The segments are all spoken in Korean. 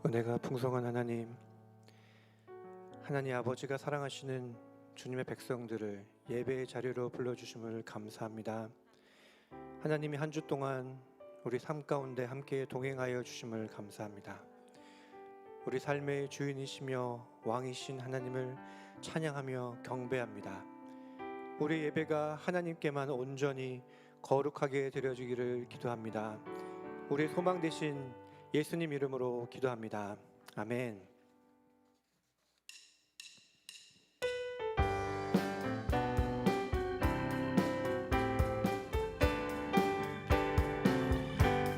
은혜가 풍성한 하나님, 하나님 아버지가 사랑하시는 주님의 백성들을 예배의 자리로 불러주심을 감사합니다. 하나님이 한 주 동안 우리 삶 가운데 함께 동행하여 주심을 감사합니다. 우리 삶의 주인이시며 왕이신 하나님을 찬양하며 경배합니다. 우리 예배가 하나님께만 온전히 거룩하게 드려지기를 기도합니다. 우리의 소망 되신 예수님 이름으로 기도합니다. 아멘.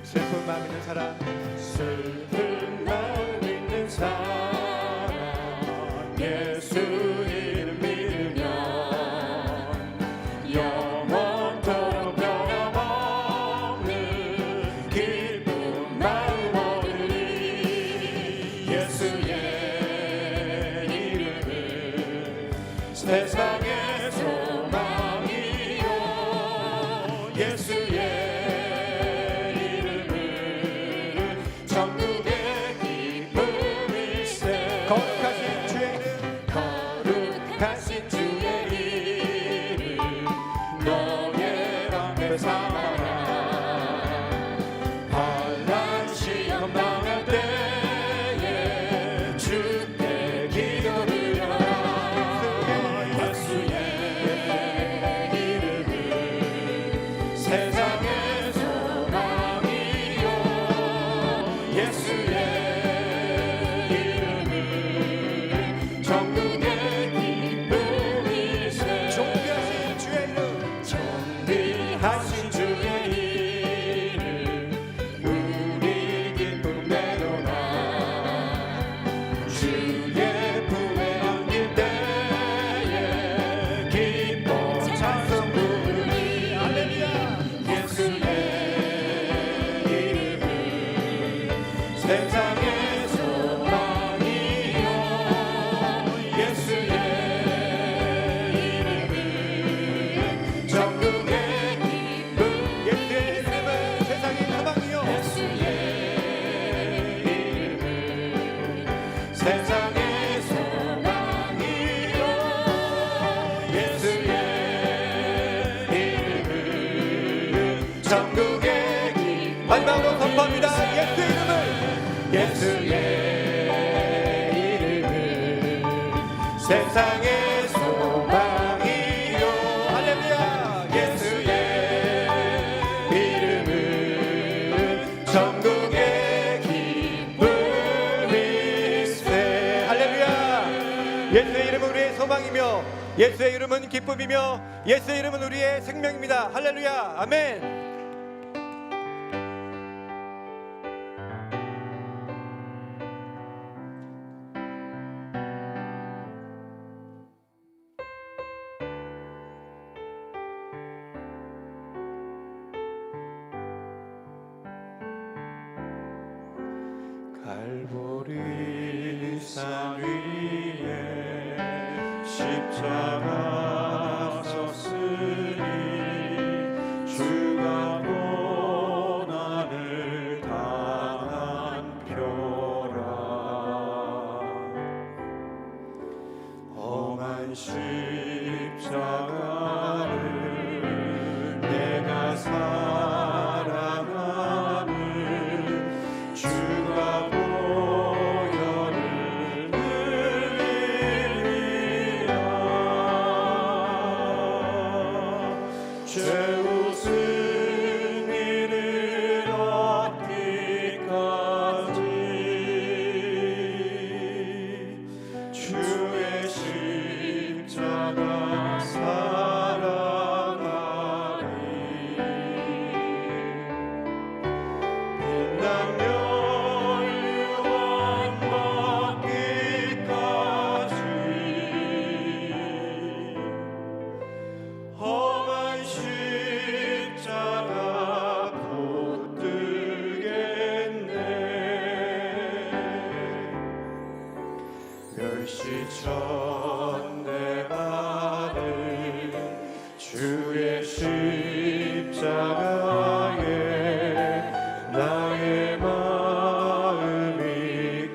슬픈 마음 있는 사람, 슬픈 마음 있는 사람, 예수 이름 믿으면 영원토록 변함없는 기쁜 마음 얻으리. 예수의 이름은 세상의 소망이요, 예수의 거룩하신 주의 이름, 너의 방패 삼아라. 환난 시험 당할 때에 주께 기도드려라. 예수의 이름은 세상의 소망이요, 예수의 이름은 천국의 하신 주의 이름, 우리 기쁨 내려놔. 주의 품에 안길 때에 기뻐 찬송 부르리. 할렐루야. 예수의 이름은 세상의 소망이요, 예수의 이름은 천국의 세상의 소망이요, 예수의 이름은 천국의 기쁨. 마지막으로 선포합니다. 예수의 이름은 세상의 소망이요, 할렐루야. 예수의 이름은 천국의 예수의 이름은 우리의 소망이며 예수의 이름은 기쁨이며 예수의 이름은 우리의 생명입니다. 할렐루야. 아멘. 갈보리 산 위에 십자가 섰으니 주가 고난을 당한 표라. 험한 십자가를 내가 사랑하는 주가 보혈을 흘리리라. 죄 웃은 이를 얻기까지 주의 십자가 사랑하리. 빛나며 유언 받기까지 험한 십자가 붙들겠네. 멸시천대 받은 주의 십자가에 나의 마음이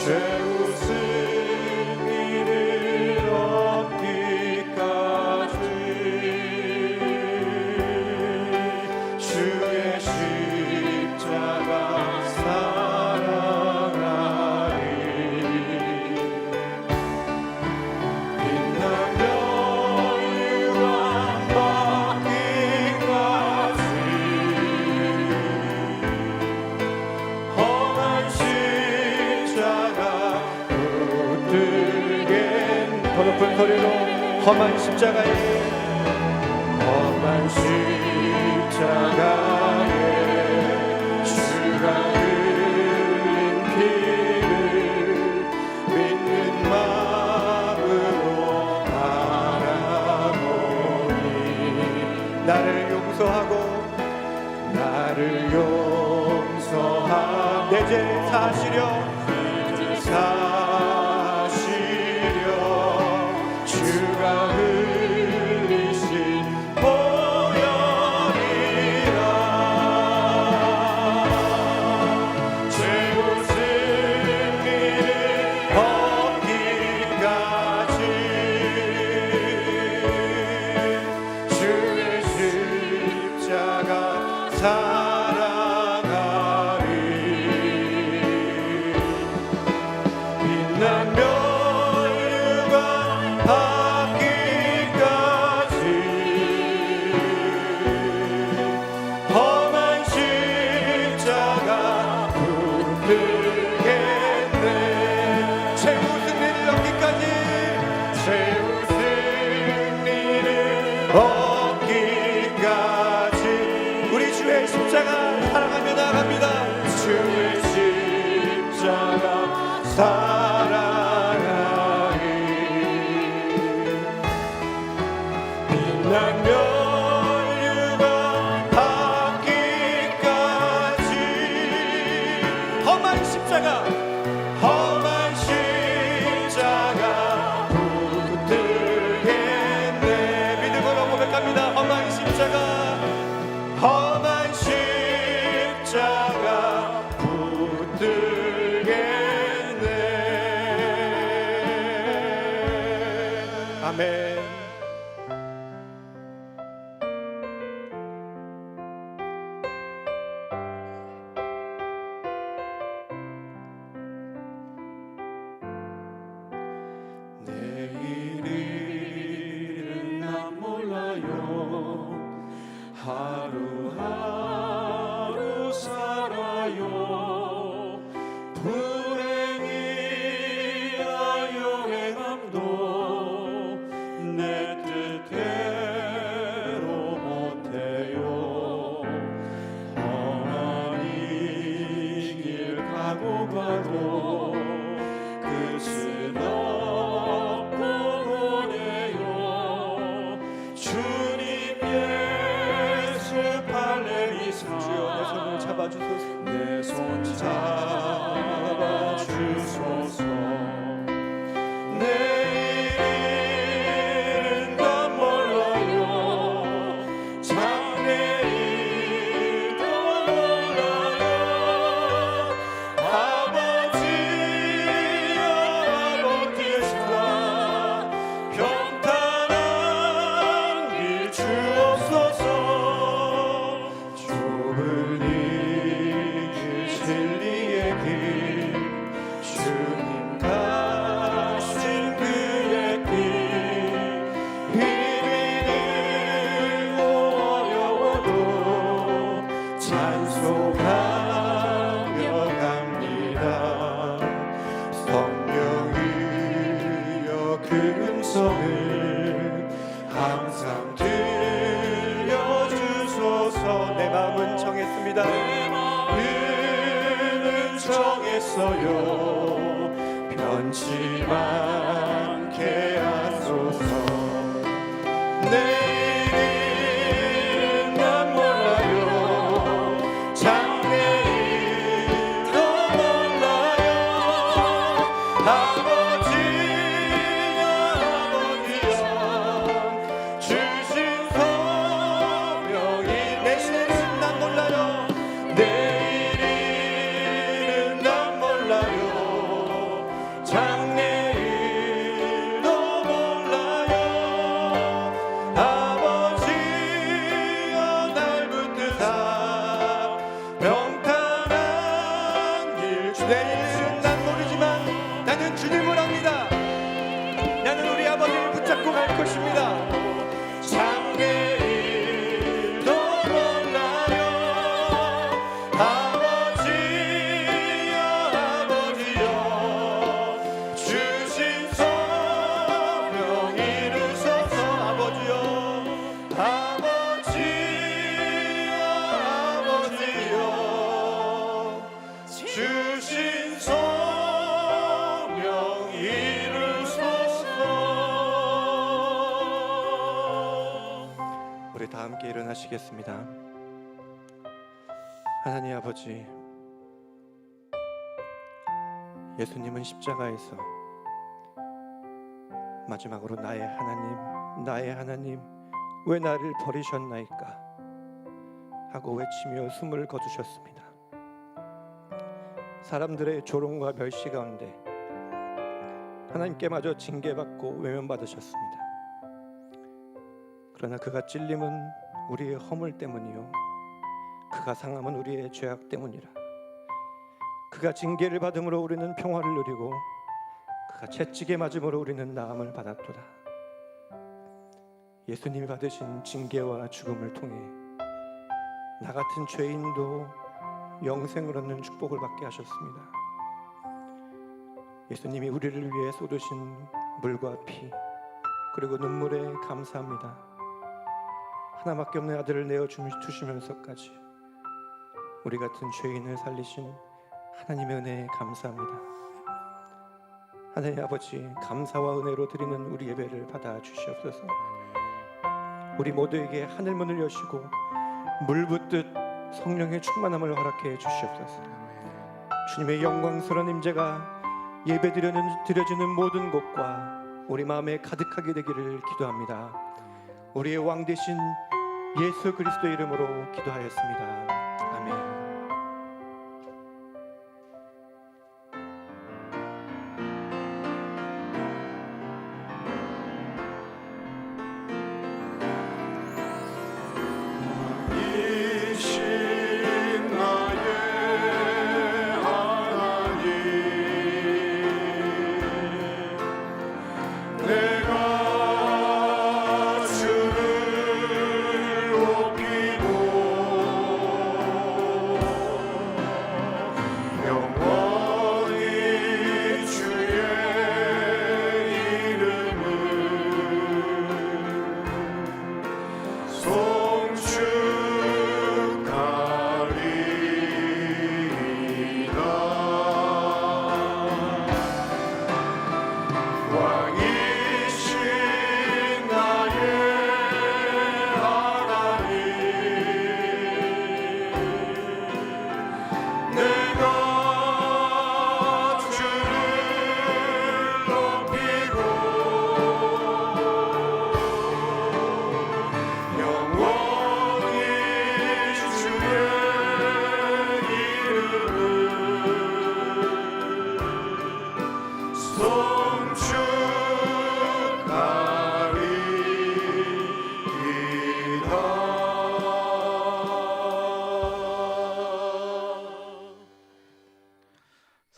최우승 이를 얻기까지 주의 십자가 사랑하리. 빛나며 유황받기까지 험한 십자가 붙들겠네. 더 높은 소리로 험한 십자가에 험한 십자가에 주가 흘린 피를 믿는 마음으로 바라보니 나를 용서하고 나를 용서하고 내 죄 사시려 사시려 주가 흘리신 보혈이라. 최후 승리를 얻기까지 주의 십자가 사랑하리. 빛나며 유황받기까지 험한 십자가 붙들겠네. 최후 승리를 얻기까지 최후 승리를 얻기까지 우리 주의 십자가 사랑하며 나아갑니다. 주의 십자가 사랑하리. 빛나며 유황받기까지 험한 십자가 험한 십자가 붙들겠네. 믿음으로 고백합니다. 험한 십자가 험한 십자가 붙들겠네. 아멘. 내일은 난 몰라요. 하루하루 살아요. 불행이야 여행함도 내 뜻대로 못해요. 험한 이 길 가고 가도 끝은 없고 오네요. 주님 예수 할렐루야. 주여 내 손을 잡아주소서. 내 손 잡아주소서. 내일은 난 몰라요. 장래일도 몰라요. 아버지여 아버지시라 평탄한 길 주옵소서. 좁은 이 길 진리의 길 주님 가신 그의 길 힘이 들고 어려워도 찬송하며 갑니다. 성령이여 그 음성을 항상 들려주소서. 내 마음은 정했습니다. 내 마음은 정했어요. 변치 않게 하소서. 내일은 난 몰라요. 장래일도 몰라요. 아버지여 아버지여 주신 소명이 내일은 난 몰라요. 내일은 난 몰라요. 내일은 난 모르지만 나는 주님을 압니다. 나는 우리 아버지를 붙잡고 갈 것입니다. 장래일도 몰라요. 아버지여 아버지여 주신 소명 이루소서. 아버지여 아버지여 주신 소명 이루소서. 우리 다 함께 일어나시겠습니다. 하나님 아버지, 예수님은 십자가에서 마지막으로 나의 하나님 왜 나를 버리셨나이까 하고 외치며 숨을 거두셨습니다. 사람들의 조롱과 멸시 가운데 하나님께마저 징계받고 외면받으셨습니다. 그러나 그가 찔림은 우리의 허물 때문이요 그가 상함은 우리의 죄악 때문이라. 그가 징계를 받음으로 우리는 평화를 누리고 그가 채찍에 맞음으로 우리는 나음을 받았도다. 예수님이 받으신 징계와 죽음을 통해 나 같은 죄인도 영생을 얻는 축복을 받게 하셨습니다. 예수님이 우리를 위해 쏟으신 물과 피 그리고 눈물에 감사합니다. 하나밖에 없는 아들을 내어주시면서까지 우리 같은 죄인을 살리신 하나님의 은혜에 감사합니다. 하나님 아버지, 감사와 은혜로 드리는 우리 예배를 받아 주시옵소서. 우리 모두에게 하늘문을 여시고 물 붓듯 성령의 충만함을 허락해 주시옵소서. 주님의 영광스러운 임재가 예배드려지는 모든 곳과 우리 마음에 가득하게 되기를 기도합니다. 우리의 왕 되신 예수 그리스도 이름으로 기도하였습니다. 아멘.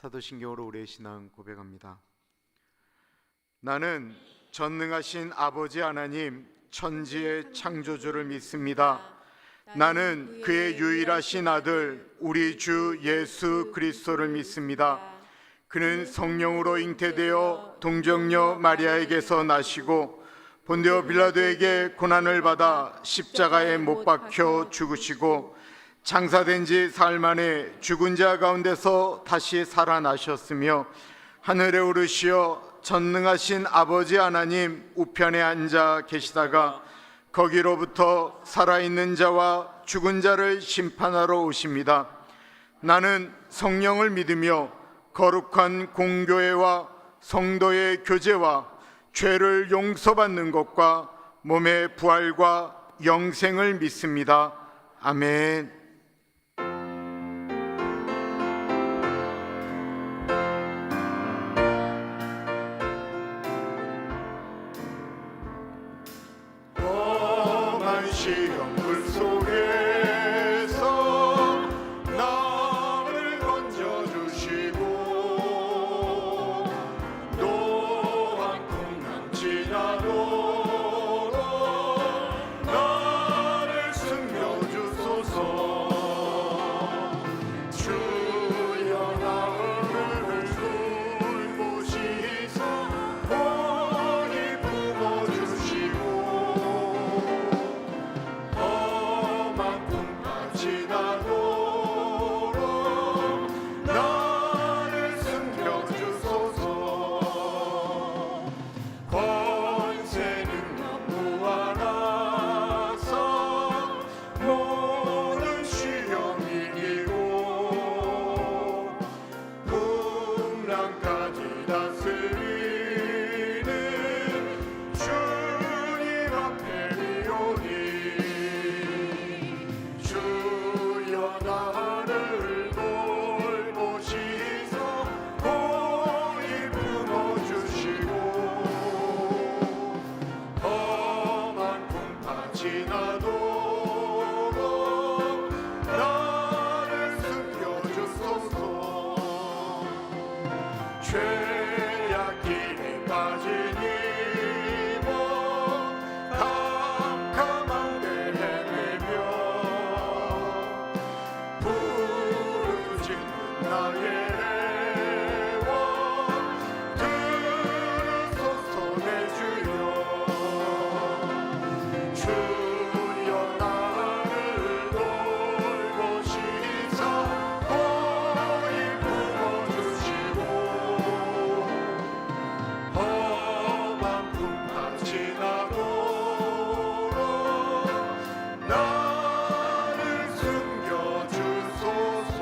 사도신경으로 우리의 신앙 고백합니다. 나는 전능하신 아버지 하나님 천지의 창조주를 믿습니다. 나는 그의 유일하신 아들 우리 주 예수 그리스도를 믿습니다. 그는 성령으로 잉태되어 동정녀 마리아에게서 나시고 본디오 빌라도에게 고난을 받아 십자가에 못 박혀 죽으시고 장사된 지 사흘 만에 죽은 자 가운데서 다시 살아나셨으며 하늘에 오르시어 전능하신 아버지 하나님 우편에 앉아 계시다가 거기로부터 살아있는 자와 죽은 자를 심판하러 오십니다. 나는 성령을 믿으며 거룩한 공교회와 성도의 교제와 죄를 용서받는 것과 몸의 부활과 영생을 믿습니다. 아멘. 시험불 속에서 나를 건져주시고 죄악기에 빠진 이모 캄캄한 데 헤매며 부르짖는 나의 애원 들으소서 내 주여 주여 나를 돌보시사 고이 품어주시고 험한 풍파 지나도록 나를 숨겨주소서.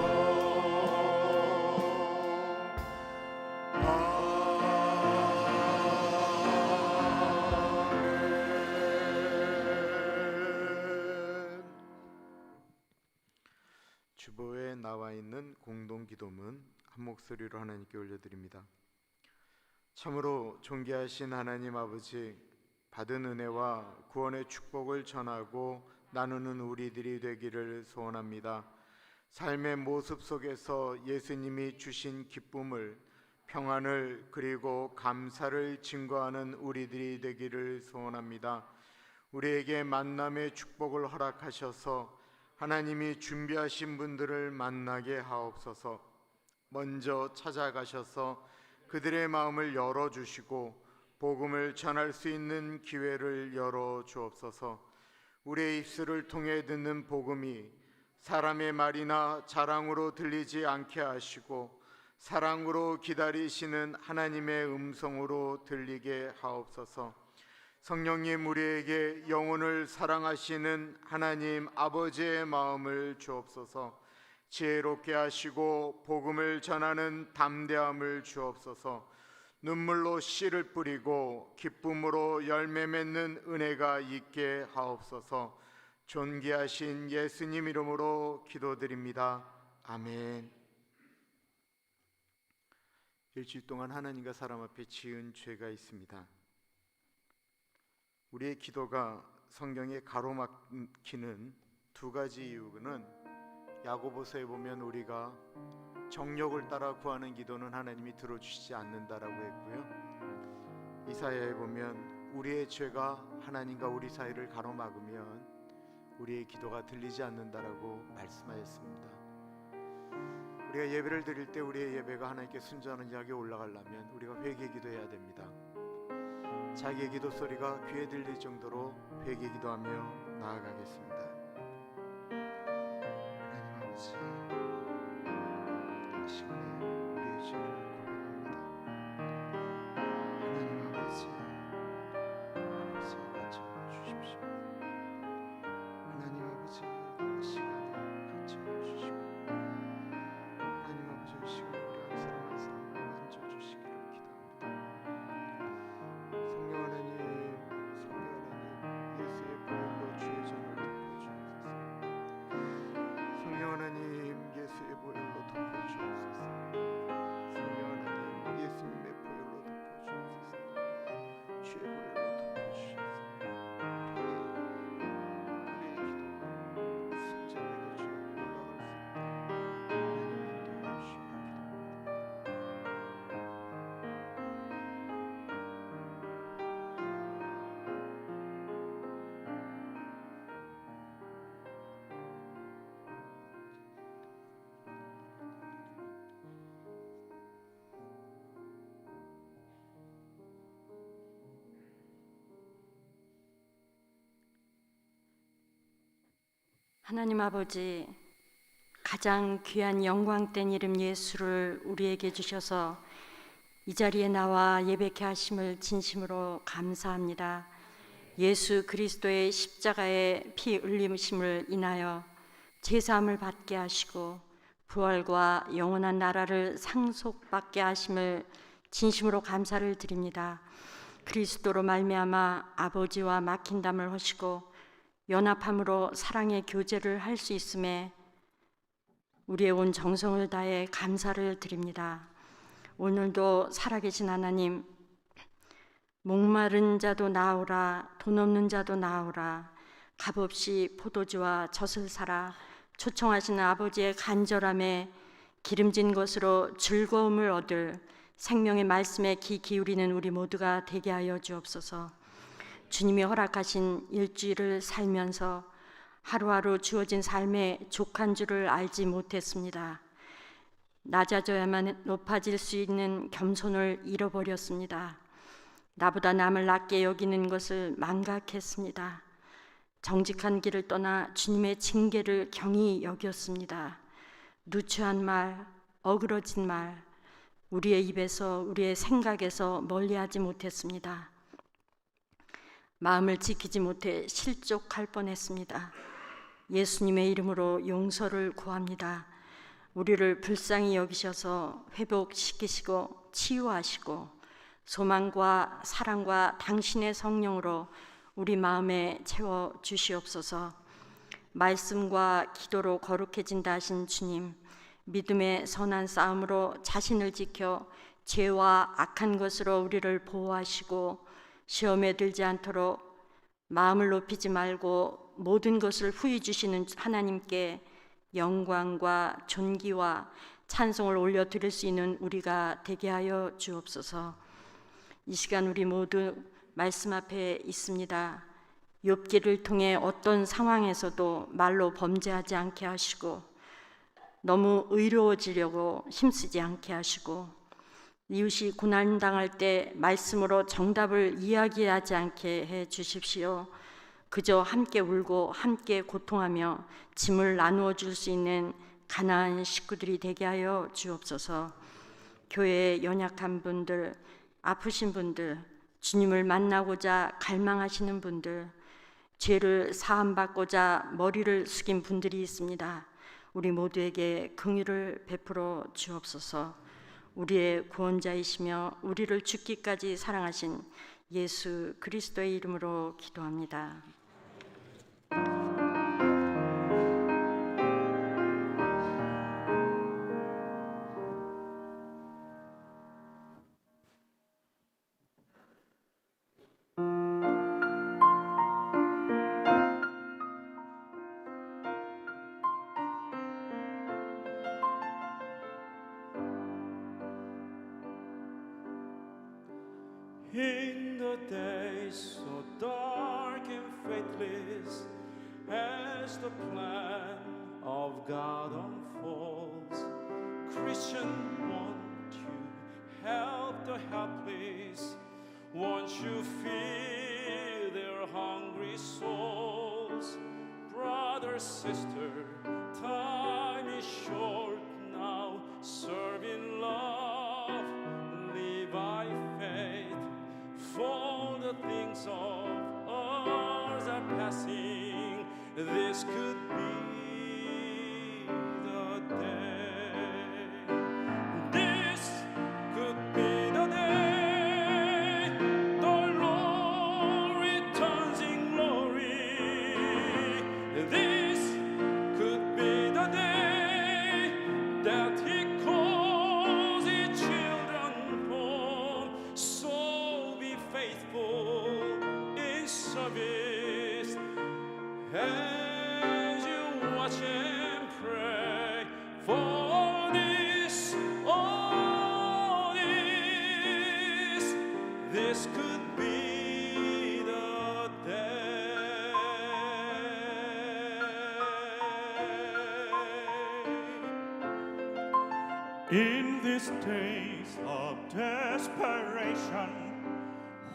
아멘. 주보에 나와 있는 공동 기도문 한 목소리로 하나님께 올려드립니다. 참으로 존귀하신 하나님 아버지, 받은 은혜와 구원의 축복을 전하고 나누는 우리들이 되기를 소원합니다. 삶의 모습 속에서 예수님이 주신 기쁨을, 평안을, 그리고 감사를 증거하는 우리들이 되기를 소원합니다. 우리에게 만남의 축복을 허락하셔서 하나님이 준비하신 분들을 만나게 하옵소서. 먼저 찾아가셔서 그들의 마음을 열어주시고 복음을 전할 수 있는 기회를 열어주옵소서. 우리의 입술을 통해 듣는 복음이 사람의 말이나 자랑으로 들리지 않게 하시고 사랑으로 기다리시는 하나님의 음성으로 들리게 하옵소서. 성령님, 우리에게 영혼을 사랑하시는 하나님 아버지의 마음을 주옵소서. 지혜롭게 하시고 복음을 전하는 담대함을 주옵소서. 눈물로 씨를 뿌리고 기쁨으로 열매 맺는 은혜가 있게 하옵소서. 존귀하신 예수님 이름으로 기도드립니다. 아멘. 일주일 동안 하나님과 사람 앞에 지은 죄가 있습니다. 우리의 기도가 성경에 가로막히는 두 가지 이유는 야고보서에 보면 우리가 정욕을 따라 구하는 기도는 하나님이 들어주시지 않는다라고 했고요. 이사야에 보면 우리의 죄가 하나님과 우리 사이를 가로막으면 우리의 기도가 들리지 않는다라고 말씀하였습니다. 우리가 예배를 드릴 때 우리의 예배가 하나님께 순전한 자에게 올라가려면 우리가 회개 기도해야 됩니다. 자기의 기도 소리가 귀에 들릴 정도로 회개 기도하며 나아가겠습니다. 하나님 아버지, 이 시간에 우리의 죄를 고백합니다. 하나님 아버지 가르쳐 주십시오. 하나님 아버지, 이 시간에 가르쳐 주시고 하나님 아버지, 이 시간에 우리 한 사람 한 사람 만져주시기를 기도합니다. 성령 하나님, 예수의 보혈로 주의 전을 덮어주옵소서. 성령 하나님, 예수의 보혈로 덮어주옵소서. 성령 하나님, 예수님의 보혈로 덮어주옵소서. 주의 보혈로 덮어주셔서 우리의 기도가 순전하게 주의 올라갈 수 있도록 하나님 인도해 주시옵소서. 하나님 아버지, 가장 귀한 영광된 이름 예수를 우리에게 주셔서 이 자리에 나와 예배케 하심을 진심으로 감사합니다. 예수 그리스도의 십자가의 피 흘리심을 인하여 제사함을 받게 하시고 부활과 영원한 나라를 상속받게 하심을 진심으로 감사를 드립니다. 그리스도로 말미암아 아버지와 막힌 담을 허시고 연합함으로 사랑의 교제를 할 수 있음에 우리의 온 정성을 다해 감사를 드립니다. 오늘도 살아계신 하나님, 목마른 자도 나오라, 돈 없는 자도 나오라, 값없이 포도주와 젖을 사라 초청하시는 아버지의 간절함에 기름진 것으로 즐거움을 얻을 생명의 말씀에 귀 기울이는 우리 모두가 되게 하여 주옵소서. 주님이 허락하신 일주일을 살면서 하루하루 주어진 삶의 족한 줄을 알지 못했습니다. 낮아져야만 높아질 수 있는 겸손을 잃어버렸습니다. 나보다 남을 낮게 여기는 것을 망각했습니다. 정직한 길을 떠나 주님의 징계를 경히 여겼습니다. 누추한 말, 어그러진 말, 우리의 입에서, 우리의 생각에서 멀리하지 못했습니다. 마음을 지키지 못해 실족할 뻔했습니다. 예수님의 이름으로 용서를 구합니다. 우리를 불쌍히 여기셔서 회복시키시고 치유하시고 소망과 사랑과 당신의 성령으로 우리 마음에 채워 주시옵소서. 말씀과 기도로 거룩해진다 하신 주님, 믿음의 선한 싸움으로 자신을 지켜 죄와 악한 것으로 우리를 보호하시고 시험에 들지 않도록 마음을 높이지 말고 모든 것을 후히 주시는 하나님께 영광과 존귀와 찬송을 올려드릴 수 있는 우리가 되게 하여 주옵소서. 이 시간 우리 모두 말씀 앞에 있습니다. 욥기를 통해 어떤 상황에서도 말로 범죄하지 않게 하시고 너무 의로워지려고 힘쓰지 않게 하시고 이웃이 고난당할 때 말씀으로 정답을 이야기하지 않게 해 주십시오. 그저 함께 울고 함께 고통하며 짐을 나누어 줄 수 있는 가난한 식구들이 되게 하여 주옵소서. 교회에 연약한 분들, 아프신 분들, 주님을 만나고자 갈망하시는 분들, 죄를 사함받고자 머리를 숙인 분들이 있습니다. 우리 모두에게 긍휼을 베풀어 주옵소서. 우리의 구원자이시며 우리를 죽기까지 사랑하신 예수 그리스도의 이름으로 기도합니다. In the days so dark and faithless, as the plan of God unfolds, Christian, won't you help the helpless? Won't you feed their hungry souls? Brother, sister, time is short now. Serve in love, live by faith. For the things of ours are passing. This could be the day. This could be the day the Lord returns in glory. This could be the day that He calls His children home. So be faithful in service as you watch and pray for this, all this. This could be the day. In these days of desperation,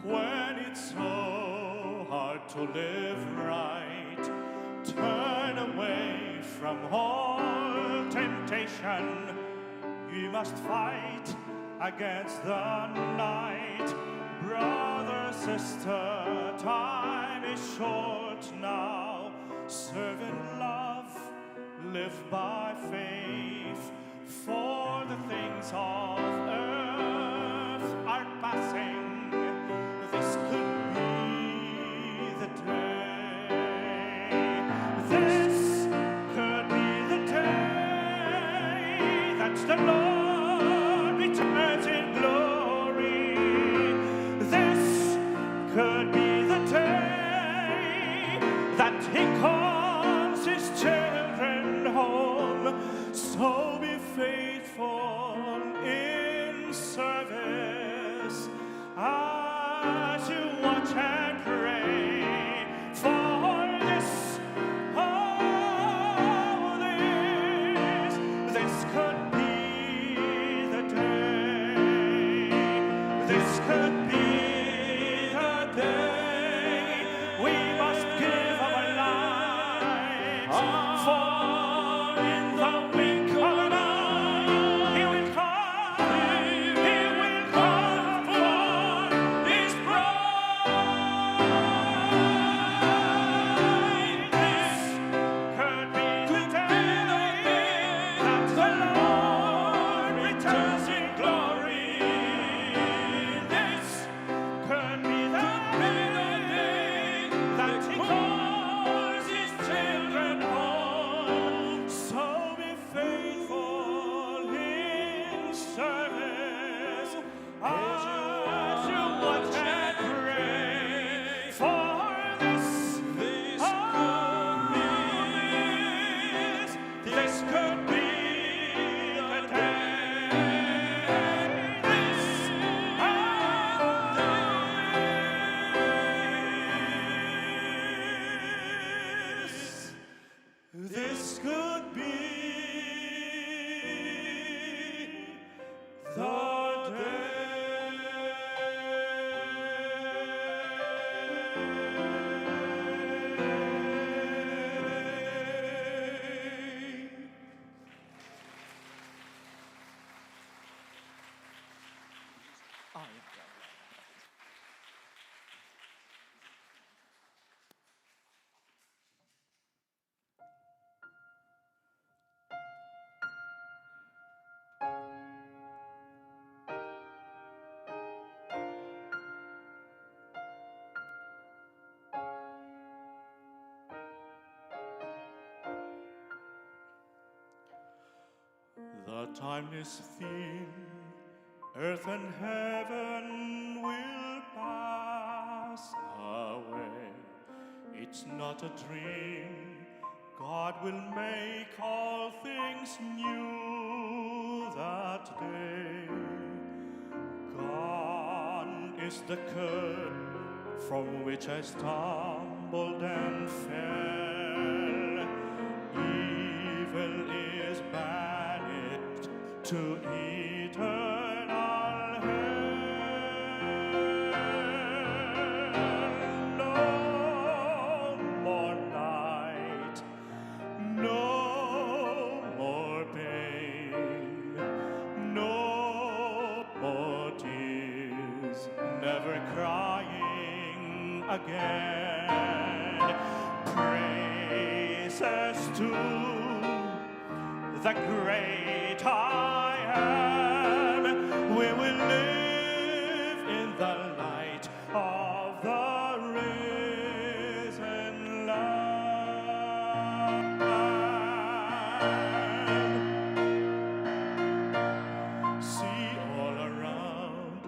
when it's so hard to live right, turn away from all temptation. You must fight against the night. Brother, sister, time is short now. Serve in love, live by faith. For the things of earth are passing. This could be the day. This could be the day that the Lord returns in glory. This could be the day that He calls His children home. So be faithful in service service as you watch and pray for this could be the day. This could be the day. The timeless theme, earth and heaven will pass away. It's not a dream, God will make all things new that day. Gone is the curse from which I stumbled and fell. Evil is banished to eternal hell. No more night, no more pain, no more tears, never crying again. Praises to the great I am. We will live in the light of the risen Lamb. See all around,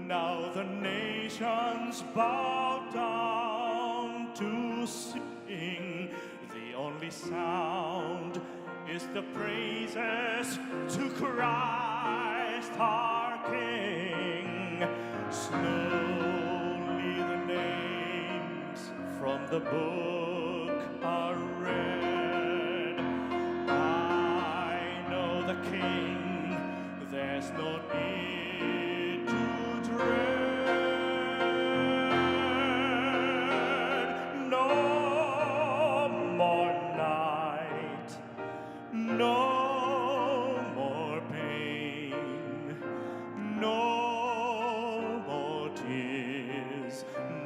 now the nations bow down to sing. The only sound is the praises to Christ our King. Slowly the names from the book are read. I know the King, there's no need to dread. No more night, no more pain, no more tears,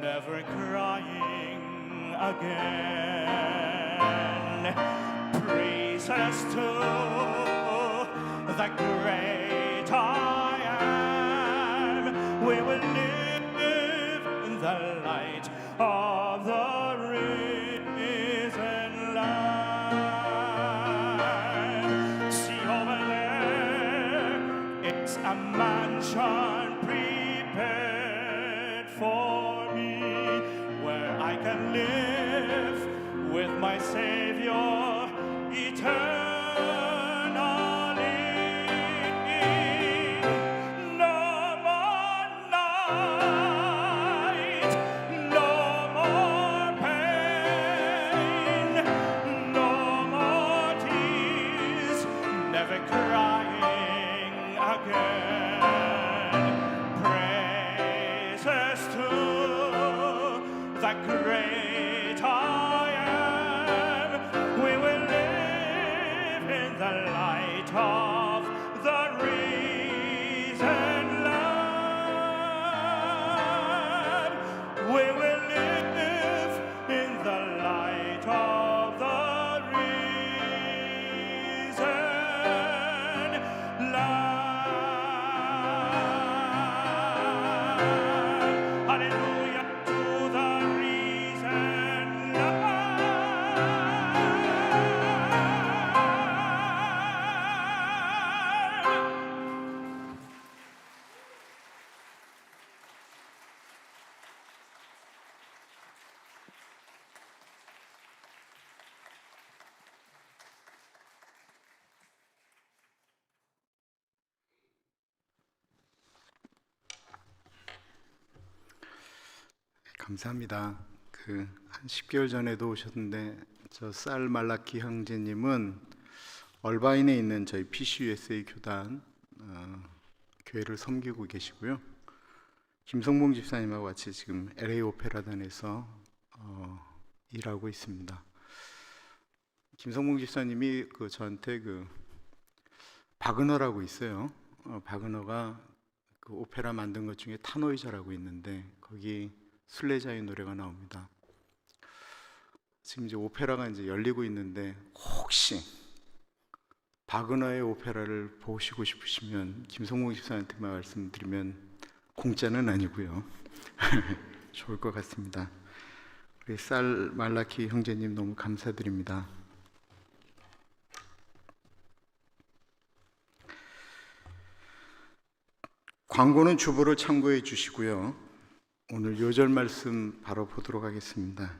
never crying again. Praises to the great I am. We will live in the light of the risen Lamb. See over there, it's a mansion prepared for me, where I can live with my Savior eternally. No more night, no more pain, no more tears, never crying again. Praises to the great I am. We will live in the light of the risen Lamb. We will live in the light of the risen Lamb. 감사합니다. 한 10개월 전에도 오셨는데 저 쌀 말라키 형제님은 얼바인에 있는 저희 PCUSA 교단 교회를 섬기고 계시고요. 김성봉 집사님하고 같이 지금 LA 오페라단에서 일하고 있습니다. 김성봉 집사님이 저한테 바그너라고 있어요. 바그너가 오페라 만든 것 중에 타노이자라고 있는데 거기 순례자의 노래가 나옵니다. 지금 이제 오페라가 이제 열리고 있는데 혹시 바그너의 오페라를 보시고 싶으시면 김성봉 집사한테 말씀드리면 공짜는 아니고요. 좋을 것 같습니다. 우리 쌀 말라키 형제님 너무 감사드립니다. 광고는 주보를 참고해 주시고요. 오늘 요절 말씀 바로 보도록 하겠습니다.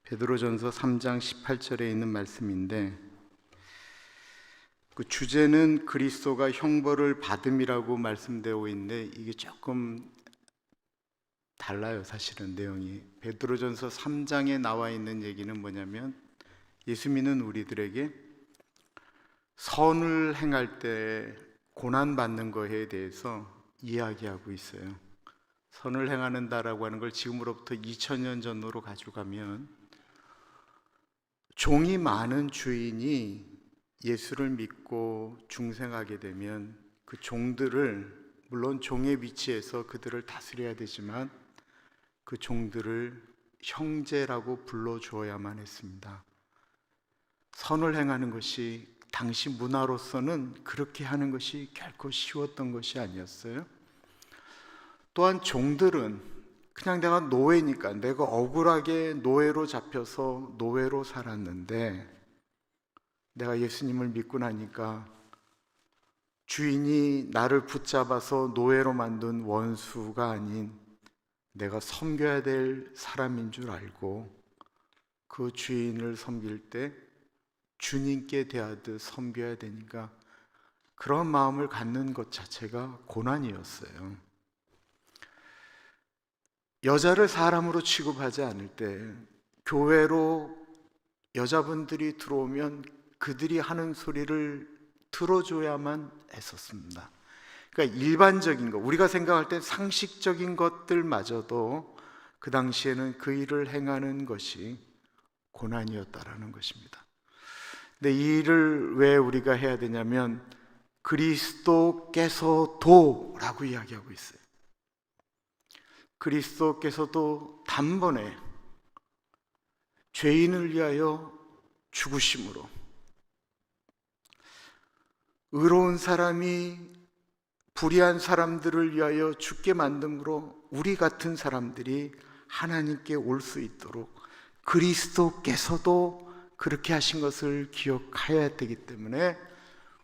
베드로전서 3장 18절에 있는 말씀인데 그 주제는 그리스도가 형벌을 받음이라고 말씀되어 있는데 이게 조금 달라요. 사실은 내용이 베드로전서 3장에 나와 있는 얘기는 뭐냐면 예수 믿는 우리들에게 선을 행할 때 고난받는 것에 대해서 이야기하고 있어요. 선을 행하는다라고 하는 걸 지금으로부터 2000년 전으로 가져가면 종이 많은 주인이 예수를 믿고 중생하게 되면 그 종들을 물론 종의 위치에서 그들을 다스려야 되지만 그 종들을 형제라고 불러주어야만 했습니다. 선을 행하는 것이 당시 문화로서는 그렇게 하는 것이 결코 쉬웠던 것이 아니었어요. 또한 종들은 그냥 내가 노예니까 내가 억울하게 노예로 잡혀서 노예로 살았는데 내가 예수님을 믿고 나니까 주인이 나를 붙잡아서 노예로 만든 원수가 아닌 내가 섬겨야 될 사람인 줄 알고 그 주인을 섬길 때 주님께 대하듯 섬겨야 되니까 그런 마음을 갖는 것 자체가 고난이었어요. 여자를 사람으로 취급하지 않을 때 교회로 여자분들이 들어오면 그들이 하는 소리를 들어줘야만 했었습니다. 그러니까 일반적인 것, 우리가 생각할 때 상식적인 것들마저도 그 당시에는 그 일을 행하는 것이 고난이었다라는 것입니다. 근데 이 일을 왜 우리가 해야 되냐면 그리스도께서도라고 이야기하고 있어요. 그리스도께서도 단번에 죄인을 위하여 죽으심으로 의로운 사람이 불의한 사람들을 위하여 죽게 만듦으로 우리 같은 사람들이 하나님께 올 수 있도록 그리스도께서도 그렇게 하신 것을 기억해야 되기 때문에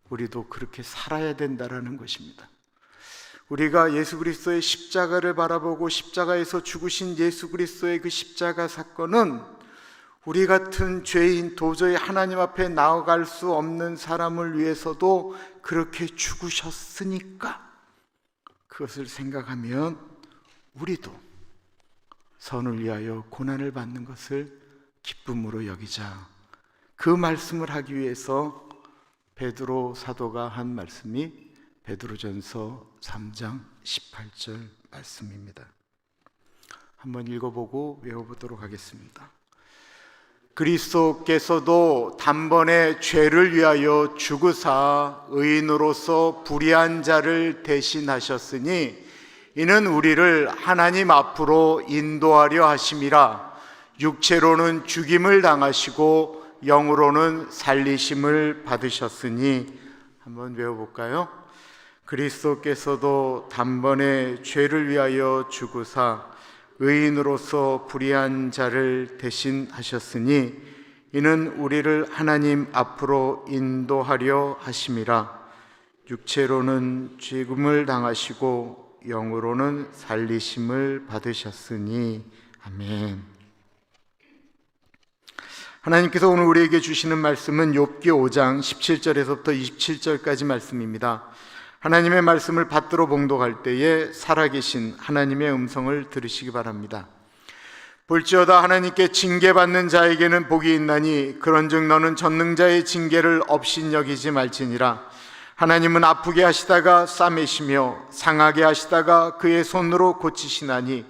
우리도 그렇게 살아야 된다라는 것입니다. 우리가 예수 그리스도의 십자가를 바라보고 십자가에서 죽으신 예수 그리스도의 그 십자가 사건은 우리 같은 죄인 도저히 하나님 앞에 나아갈 수 없는 사람을 위해서도 그렇게 죽으셨으니까 그것을 생각하면 우리도 선을 위하여 고난을 받는 것을 기쁨으로 여기자. 그 말씀을 하기 위해서 베드로 사도가 한 말씀이 베드로전서 3장 18절 말씀입니다. 한번 읽어보고 외워보도록 하겠습니다. 그리스도께서도 단번에 죄를 위하여 죽으사 의인으로서 불의한 자를 대신하셨으니 이는 우리를 하나님 앞으로 인도하려 하심이라. 육체로는 죽임을 당하시고 영으로는 살리심을 받으셨으니. 한번 외워볼까요? 그리스도께서도 단번에 죄를 위하여 죽으사 의인으로서 불의한 자를 대신하셨으니 이는 우리를 하나님 앞으로 인도하려 하심이라. 육체로는 죽음을 당하시고 영으로는 살리심을 받으셨으니. 아멘. 하나님께서 오늘 우리에게 주시는 말씀은 욥기 5장 17절에서부터 27절까지 말씀입니다. 하나님의 말씀을 받들어 봉독할 때에 살아계신 하나님의 음성을 들으시기 바랍니다. 볼지어다 하나님께 징계받는 자에게는 복이 있나니 그런즉 너는 전능자의 징계를 업신여기지 말지니라. 하나님은 아프게 하시다가 싸매시며 상하게 하시다가 그의 손으로 고치시나니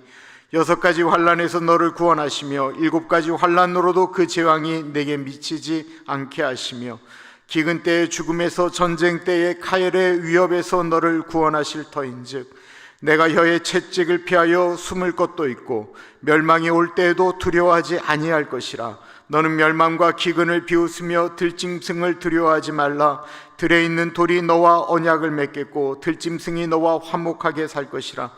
6가지 환난에서 너를 구원하시며 7가지 환난으로도 그 재앙이 내게 미치지 않게 하시며 기근 때의 죽음에서 전쟁 때의 카엘의 위협에서 너를 구원하실 터인즉 내가 혀의 채찍을 피하여 숨을 것도 있고 멸망이 올 때에도 두려워하지 아니할 것이라. 너는 멸망과 기근을 비웃으며 들짐승을 두려워하지 말라. 들에 있는 돌이 너와 언약을 맺겠고 들짐승이 너와 화목하게 살 것이라.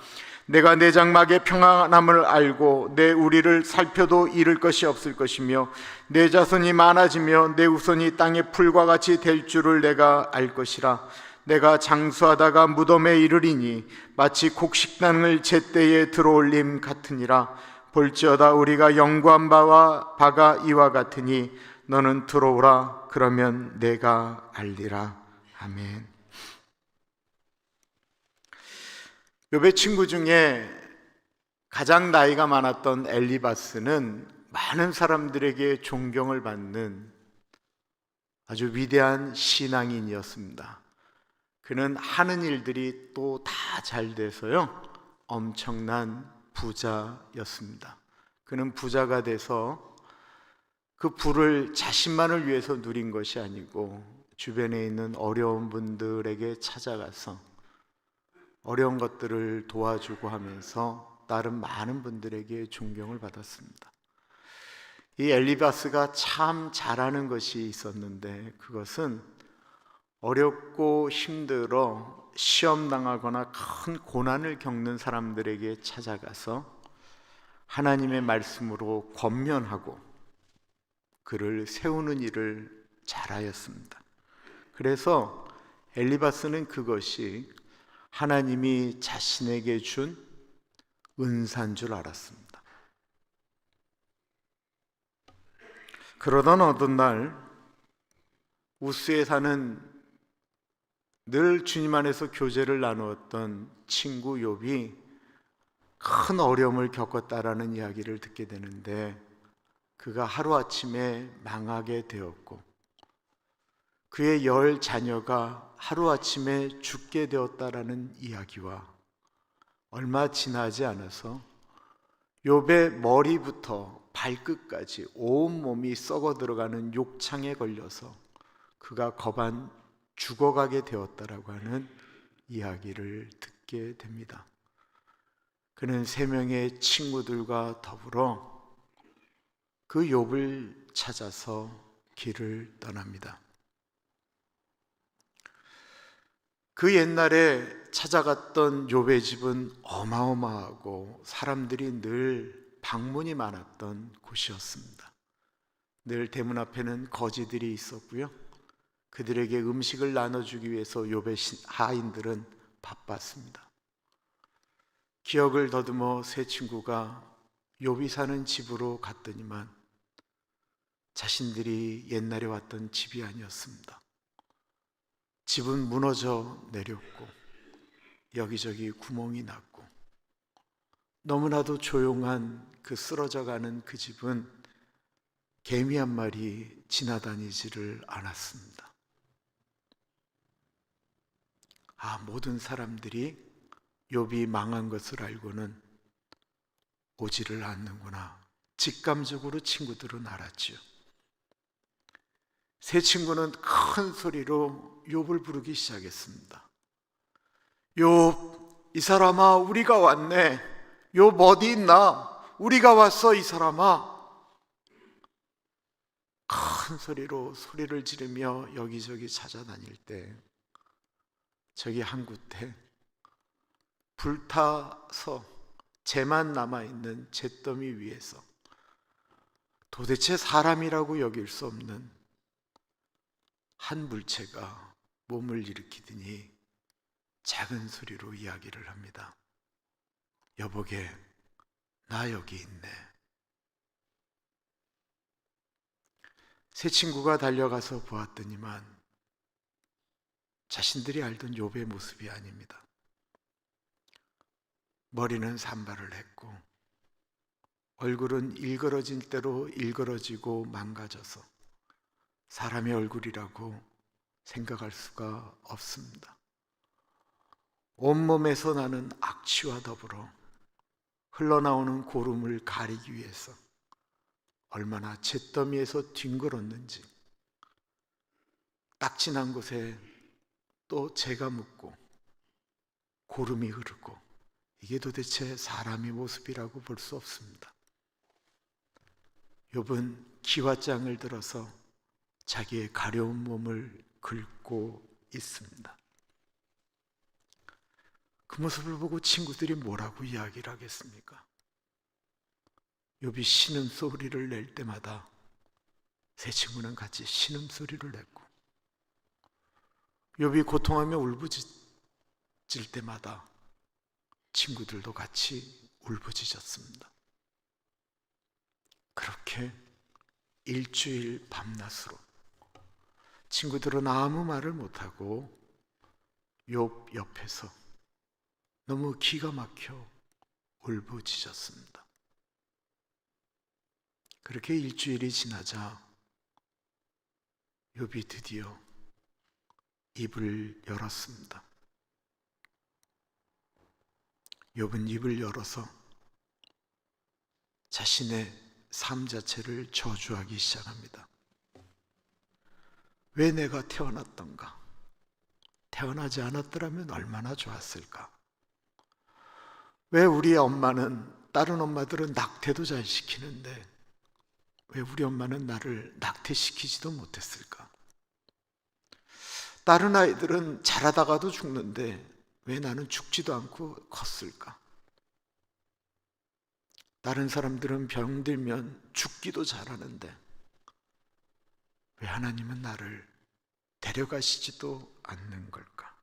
내가 내 장막의 평안함을 알고 내 우리를 살펴도 잃을 것이 없을 것이며 내 자손이 많아지며 내 후손이 땅의 풀과 같이 될 줄을 내가 알 것이라. 내가 장수하다가 무덤에 이르리니 마치 곡식단을 제때에 들어올림 같으니라. 볼지어다 우리가 연구한 바가 이와 같으니 너는 들어오라. 그러면 내가 알리라. 아멘. 욥의 친구 중에 가장 나이가 많았던 엘리바스는 많은 사람들에게 존경을 받는 아주 위대한 신앙인이었습니다. 그는 하는 일들이 또 다 잘 돼서요 엄청난 부자였습니다. 그는 부자가 돼서 그 부를 자신만을 위해서 누린 것이 아니고 주변에 있는 어려운 분들에게 찾아가서 어려운 것들을 도와주고 하면서 다른 많은 분들에게 존경을 받았습니다. 이 엘리바스가 참 잘하는 것이 있었는데 그것은 어렵고 힘들어 시험당하거나 큰 고난을 겪는 사람들에게 찾아가서 하나님의 말씀으로 권면하고 그를 세우는 일을 잘하였습니다. 그래서 엘리바스는 그것이 하나님이 자신에게 준 은사인 줄 알았습니다. 그러던 어느 날 우스에 사는 늘 주님 안에서 교제를 나누었던 친구 욥이 큰 어려움을 겪었다라는 이야기를 듣게 되는데 그가 하루아침에 망하게 되었고 그의 10 자녀가 하루아침에 죽게 되었다라는 이야기와 얼마 지나지 않아서 욥의 머리부터 발끝까지 온몸이 썩어 들어가는 욕창에 걸려서 그가 거반 죽어가게 되었다라고 하는 이야기를 듣게 됩니다. 그는 3명의 친구들과 더불어 그 욥을 찾아서 길을 떠납니다. 그 옛날에 찾아갔던 욥의 집은 어마어마하고 사람들이 늘 방문이 많았던 곳이었습니다. 늘 대문 앞에는 거지들이 있었고요. 그들에게 음식을 나눠주기 위해서 욥의 하인들은 바빴습니다. 기억을 더듬어 세 친구가 욥이 사는 집으로 갔더니만 자신들이 옛날에 왔던 집이 아니었습니다. 집은 무너져 내렸고 여기저기 구멍이 났고 너무나도 조용한 그 쓰러져가는 그 집은 개미 한 마리 지나다니지를 않았습니다. 모든 사람들이 욥이 망한 것을 알고는 오지를 않는구나. 직감적으로 친구들은 알았지요. 세 친구는 큰 소리로 욥을 부르기 시작했습니다. 욥, 이 사람아, 우리가 왔네. 욥 어디 있나? 우리가 왔어, 이 사람아. 큰 소리로 소리를 지르며 여기저기 찾아다닐 때 저기 한 곳에 불타서 재만 남아있는 잿더미 위에서 도대체 사람이라고 여길 수 없는 한 물체가 몸을 일으키더니 작은 소리로 이야기를 합니다. 여보게, 나 여기 있네. 세 친구가 달려가서 보았더니만 자신들이 알던 욥의 모습이 아닙니다. 머리는 산발을 했고 얼굴은 일그러진 대로 일그러지고 망가져서 사람의 얼굴이라고 생각할 수가 없습니다. 온몸에서 나는 악취와 더불어 흘러나오는 고름을 가리기 위해서 얼마나 잿더미에서 뒹굴었는지, 딱지난 곳에 또 재가 묻고 고름이 흐르고, 이게 도대체 사람의 모습이라고 볼 수 없습니다. 욥은 기와장을 들어서 자기의 가려운 몸을 긁고 있습니다. 그 모습을 보고 친구들이 뭐라고 이야기를 하겠습니까? 욥이 신음소리를 낼 때마다 세 친구는 같이 신음소리를 냈고, 욥이 고통하며 울부짖을 때마다 친구들도 같이 울부짖었습니다. 그렇게 일주일 밤낮으로 친구들은 아무 말을 못하고 욥 옆에서 너무 기가 막혀 울부짖었습니다. 그렇게 일주일이 지나자 욥이 드디어 입을 열었습니다. 욥은 입을 열어서 자신의 삶 자체를 저주하기 시작합니다. 왜 내가 태어났던가? 태어나지 않았더라면 얼마나 좋았을까? 왜 우리 엄마는, 다른 엄마들은 낙태도 잘 시키는데 왜 우리 엄마는 나를 낙태시키지도 못했을까? 다른 아이들은 자라다가도 죽는데 왜 나는 죽지도 않고 컸을까? 다른 사람들은 병들면 죽기도 잘하는데 왜 하나님은 나를 데려가시지도 않는 걸까?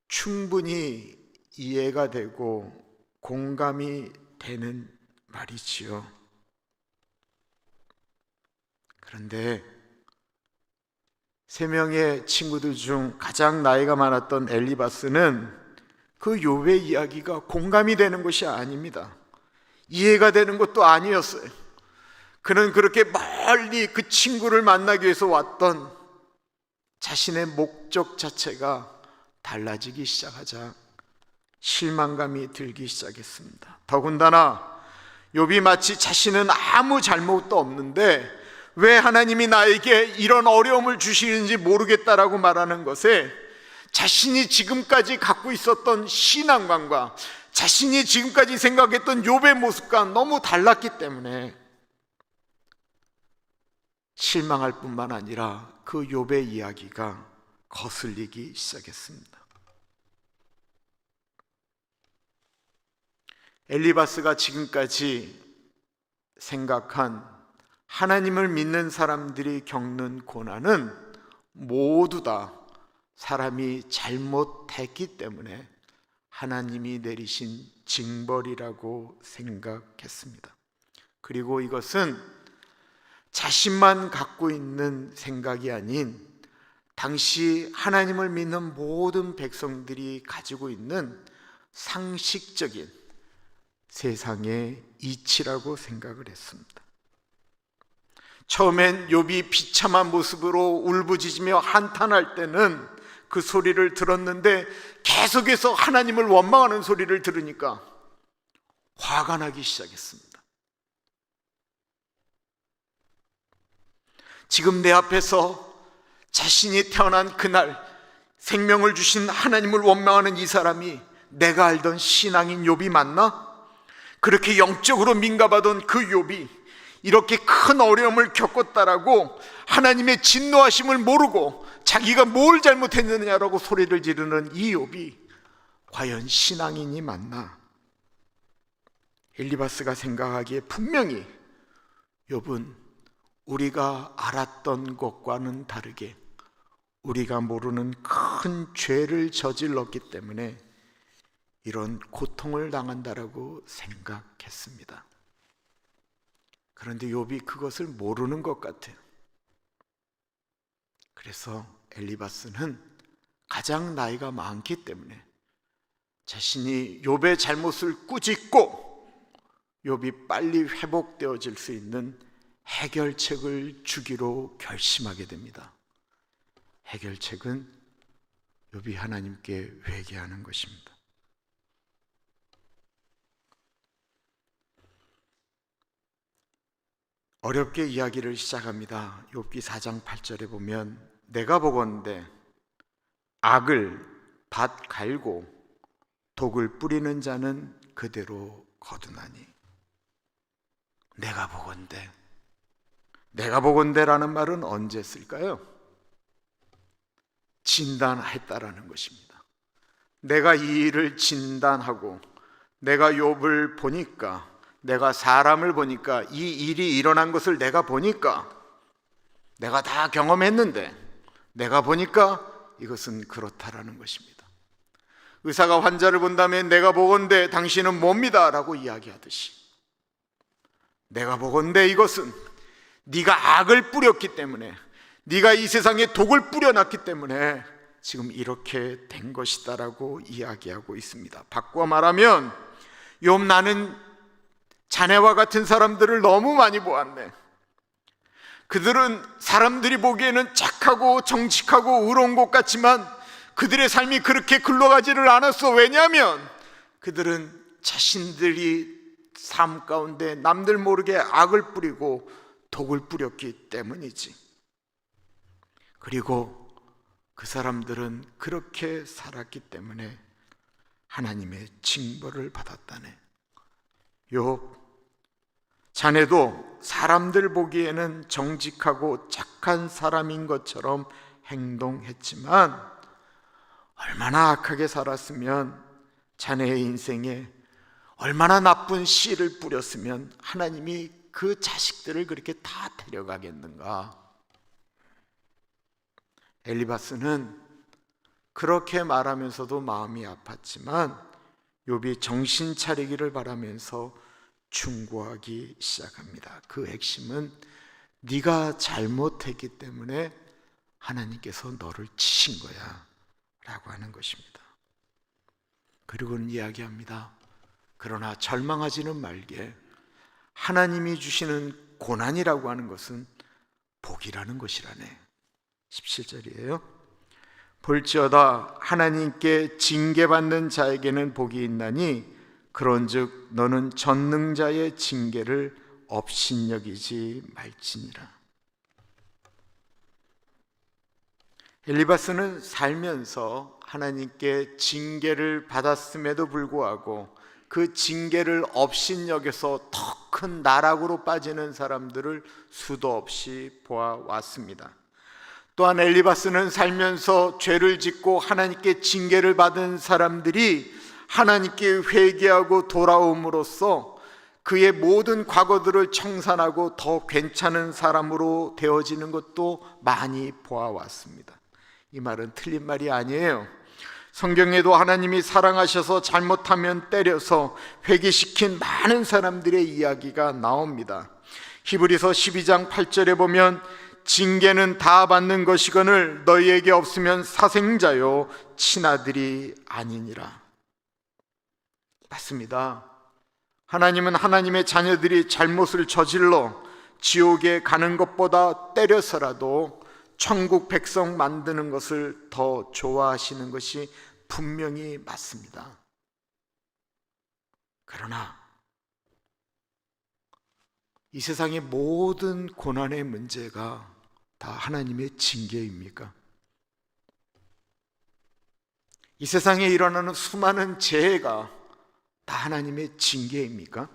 충분히 이해가 되고 공감이 되는 말이지요. 그런데 세 명의 친구들 중 가장 나이가 많았던 엘리바스는 그 욥의 이야기가 공감이 되는 것이 아닙니다. 이해가 되는 것도 아니었어요. 그는 그렇게 멀리 그 친구를 만나기 위해서 왔던 자신의 목적 자체가 달라지기 시작하자 실망감이 들기 시작했습니다. 더군다나 욥이 마치 자신은 아무 잘못도 없는데 왜 하나님이 나에게 이런 어려움을 주시는지 모르겠다라고 말하는 것에 자신이 지금까지 갖고 있었던 신앙관과 자신이 지금까지 생각했던 욥의 모습과 너무 달랐기 때문에 실망할 뿐만 아니라 그 욥의 이야기가 거슬리기 시작했습니다. 엘리바스가 지금까지 생각한 하나님을 믿는 사람들이 겪는 고난은 모두 다 사람이 잘못했기 때문에 하나님이 내리신 징벌이라고 생각했습니다. 그리고 이것은 자신만 갖고 있는 생각이 아닌 당시 하나님을 믿는 모든 백성들이 가지고 있는 상식적인 세상의 이치라고 생각을 했습니다. 처음엔 욥이 비참한 모습으로 울부짖으며 한탄할 때는 그 소리를 들었는데 계속해서 하나님을 원망하는 소리를 들으니까 화가 나기 시작했습니다. 지금 내 앞에서 자신이 태어난 그날 생명을 주신 하나님을 원망하는 이 사람이 내가 알던 신앙인 욥이 맞나? 그렇게 영적으로 민감하던 그 욥이 이렇게 큰 어려움을 겪었다라고 하나님의 진노하심을 모르고 자기가 뭘 잘못했느냐라고 소리를 지르는 이 욥이 과연 신앙인이 맞나? 엘리바스가 생각하기에 분명히 욥은 우리가 알았던 것과는 다르게 우리가 모르는 큰 죄를 저질렀기 때문에 이런 고통을 당한다라고 생각했습니다. 그런데 욥이 그것을 모르는 것 같아요. 그래서 엘리바스는 가장 나이가 많기 때문에 자신이 욥의 잘못을 꾸짖고 욥이 빨리 회복되어질 수 있는 해결책을 주기로 결심하게 됩니다. 해결책은 욥이 하나님께 회개하는 것입니다. 어렵게 이야기를 시작합니다. 욥기 4장 8절에 보면 내가 보건대 악을 밭 갈고 독을 뿌리는 자는 그대로 거두나니. 내가 보건대라는 말은 언제 쓸까요? 진단했다라는 것입니다. 내가 이 일을 진단하고 내가 욥을 보니까, 내가 사람을 보니까, 이 일이 일어난 것을 내가 보니까, 내가 다 경험했는데 내가 보니까 이것은 그렇다라는 것입니다. 의사가 환자를 본다면 내가 보건대 당신은 뭡니다 라고 이야기하듯이, 내가 보건대 이것은 네가 악을 뿌렸기 때문에, 네가 이 세상에 독을 뿌려놨기 때문에 지금 이렇게 된 것이다 라고 이야기하고 있습니다. 바꿔 말하면 욥, 나는 자네와 같은 사람들을 너무 많이 보았네. 그들은 사람들이 보기에는 착하고 정직하고 의로운 것 같지만 그들의 삶이 그렇게 굴러가지를 않았어. 왜냐하면 그들은 자신들이 삶 가운데 남들 모르게 악을 뿌리고 독을 뿌렸기 때문이지. 그리고 그 사람들은 그렇게 살았기 때문에 하나님의 징벌을 받았다네. 욥, 자네도 사람들 보기에는 정직하고 착한 사람인 것처럼 행동했지만 얼마나 악하게 살았으면, 자네의 인생에 얼마나 나쁜 씨를 뿌렸으면 하나님이 그 자식들을 그렇게 다 데려가겠는가. 엘리바스는 그렇게 말하면서도 마음이 아팠지만 욥이 정신 차리기를 바라면서 충고하기 시작합니다. 그 핵심은 네가 잘못했기 때문에 하나님께서 너를 치신 거야 라고 하는 것입니다. 그리고는 이야기합니다. 그러나 절망하지는 말게. 하나님이 주시는 고난이라고 하는 것은 복이라는 것이라네. 17절이에요. 볼지어다 하나님께 징계받는 자에게는 복이 있나니 그런즉 너는 전능자의 징계를 업신여기지 말지니라. 엘리바스는 살면서 하나님께 징계를 받았음에도 불구하고 그 징계를 업신여겨서 더 큰 나락으로 빠지는 사람들을 수도 없이 보아왔습니다. 또한 엘리바스는 살면서 죄를 짓고 하나님께 징계를 받은 사람들이 하나님께 회개하고 돌아옴으로써 그의 모든 과거들을 청산하고 더 괜찮은 사람으로 되어지는 것도 많이 보아왔습니다. 이 말은 틀린 말이 아니에요. 성경에도 하나님이 사랑하셔서 잘못하면 때려서 회개시킨 많은 사람들의 이야기가 나옵니다. 히브리서 12장 8절에 보면 징계는 다 받는 것이거늘 너희에게 없으면 사생자요 친아들이 아니니라. 맞습니다. 하나님은 하나님의 자녀들이 잘못을 저질러 지옥에 가는 것보다 때려서라도 천국 백성 만드는 것을 더 좋아하시는 것이 분명히 맞습니다. 그러나 이 세상의 모든 고난의 문제가 다 하나님의 징계입니까? 이 세상에 일어나는 수많은 재해가 다 하나님의 징계입니까?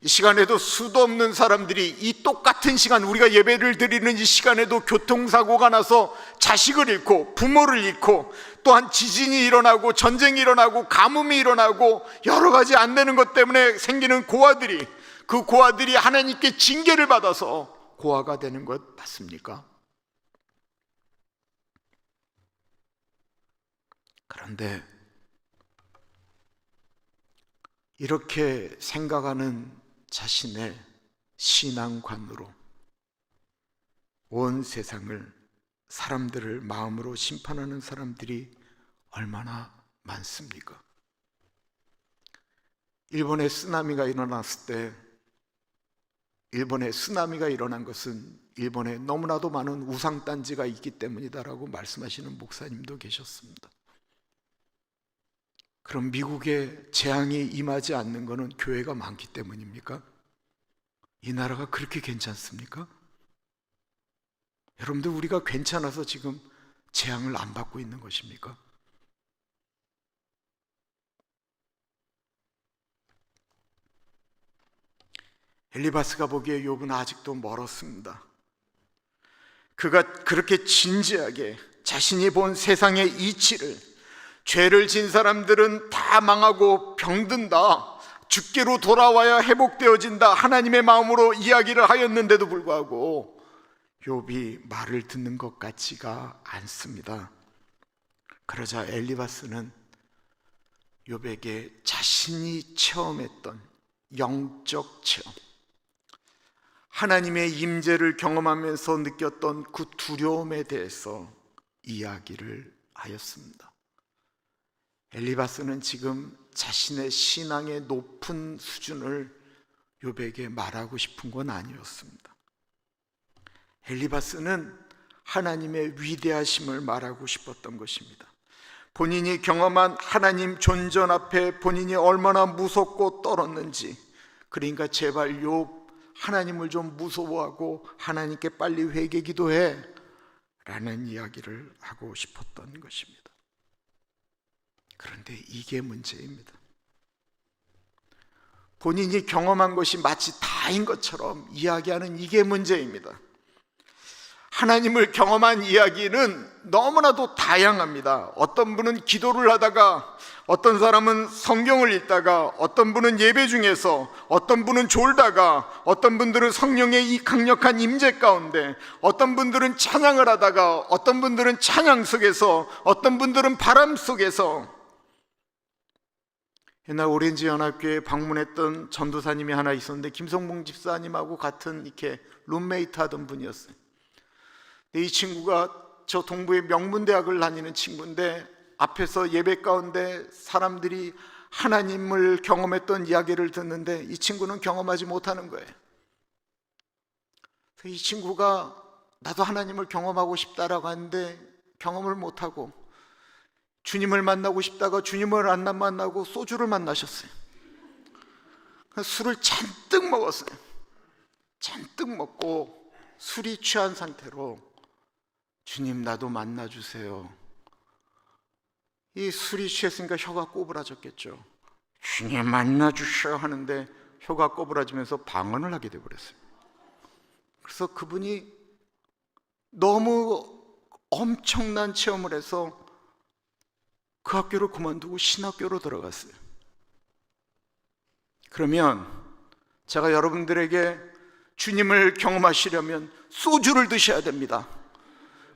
이 시간에도 수도 없는 사람들이 이 똑같은 시간, 우리가 예배를 드리는 이 시간에도 교통사고가 나서 자식을 잃고 부모를 잃고 또한 지진이 일어나고 전쟁이 일어나고 가뭄이 일어나고 여러 가지 안 되는 것 때문에 생기는 고아들이, 그 고아들이 하나님께 징계를 받아서 고아가 되는 것 맞습니까? 그런데 이렇게 생각하는 자신의 신앙관으로 온 세상을, 사람들을 마음으로 심판하는 사람들이 얼마나 많습니까? 일본에 쓰나미가 일어났을 때, 일본에 쓰나미가 일어난 것은 일본에 너무나도 많은 우상단지가 있기 때문이다라고 말씀하시는 목사님도 계셨습니다. 그럼 미국에 재앙이 임하지 않는 것은 교회가 많기 때문입니까? 이 나라가 그렇게 괜찮습니까? 여러분들, 우리가 괜찮아서 지금 재앙을 안 받고 있는 것입니까? 엘리바스가 보기에 욥은 아직도 멀었습니다. 그가 그렇게 진지하게 자신이 본 세상의 이치를, 죄를 진 사람들은 다 망하고 병든다, 죽게로 돌아와야 회복되어진다, 하나님의 마음으로 이야기를 하였는데도 불구하고 욥이 말을 듣는 것 같지가 않습니다. 그러자 엘리바스는 욥에게 자신이 체험했던 영적 체험, 하나님의 임재를 경험하면서 느꼈던 그 두려움에 대해서 이야기를 하였습니다. 엘리바스는 지금 자신의 신앙의 높은 수준을 욥에게 말하고 싶은 건 아니었습니다. 엘리바스는 하나님의 위대하심을 말하고 싶었던 것입니다. 본인이 경험한 하나님 존전 앞에 본인이 얼마나 무섭고 떨었는지, 그러니까 제발 욥, 하나님을 좀 무서워하고 하나님께 빨리 회개 기도해 라는 이야기를 하고 싶었던 것입니다. 그런데 이게 문제입니다. 본인이 경험한 것이 마치 다인 것처럼 이야기하는 이게 문제입니다. 하나님을 경험한 이야기는 너무나도 다양합니다. 어떤 분은 기도를 하다가, 어떤 사람은 성경을 읽다가, 어떤 분은 예배 중에서, 어떤 분은 졸다가, 어떤 분들은 성령의 이 강력한 임재 가운데, 어떤 분들은 찬양을 하다가, 어떤 분들은 찬양 속에서, 어떤 분들은 바람 속에서. 옛날 오렌지 연합교회에 방문했던 전도사님이 하나 있었는데 김성봉 집사님하고 같은 이렇게 룸메이트 하던 분이었어요. 근데 이 친구가 저 동부의 명문대학을 다니는 친구인데, 앞에서 예배 가운데 사람들이 하나님을 경험했던 이야기를 듣는데 이 친구는 경험하지 못하는 거예요. 그래서 이 친구가 나도 하나님을 경험하고 싶다라고 하는데 경험을 못하고, 주님을 만나고 싶다가 주님을 안 만나고 소주를 만나셨어요. 술을 잔뜩 먹었어요. 잔뜩 먹고 술이 취한 상태로 주님 나도 만나주세요. 이 술이 취했으니까 혀가 꼬부라졌겠죠. 주님 만나주셔 하는데 혀가 꼬부라지면서 방언을 하게 되어버렸어요. 그래서 그분이 너무 엄청난 체험을 해서 그 학교를 그만두고 신학교로 들어갔어요. 그러면 제가 여러분들에게 주님을 경험하시려면 소주를 드셔야 됩니다.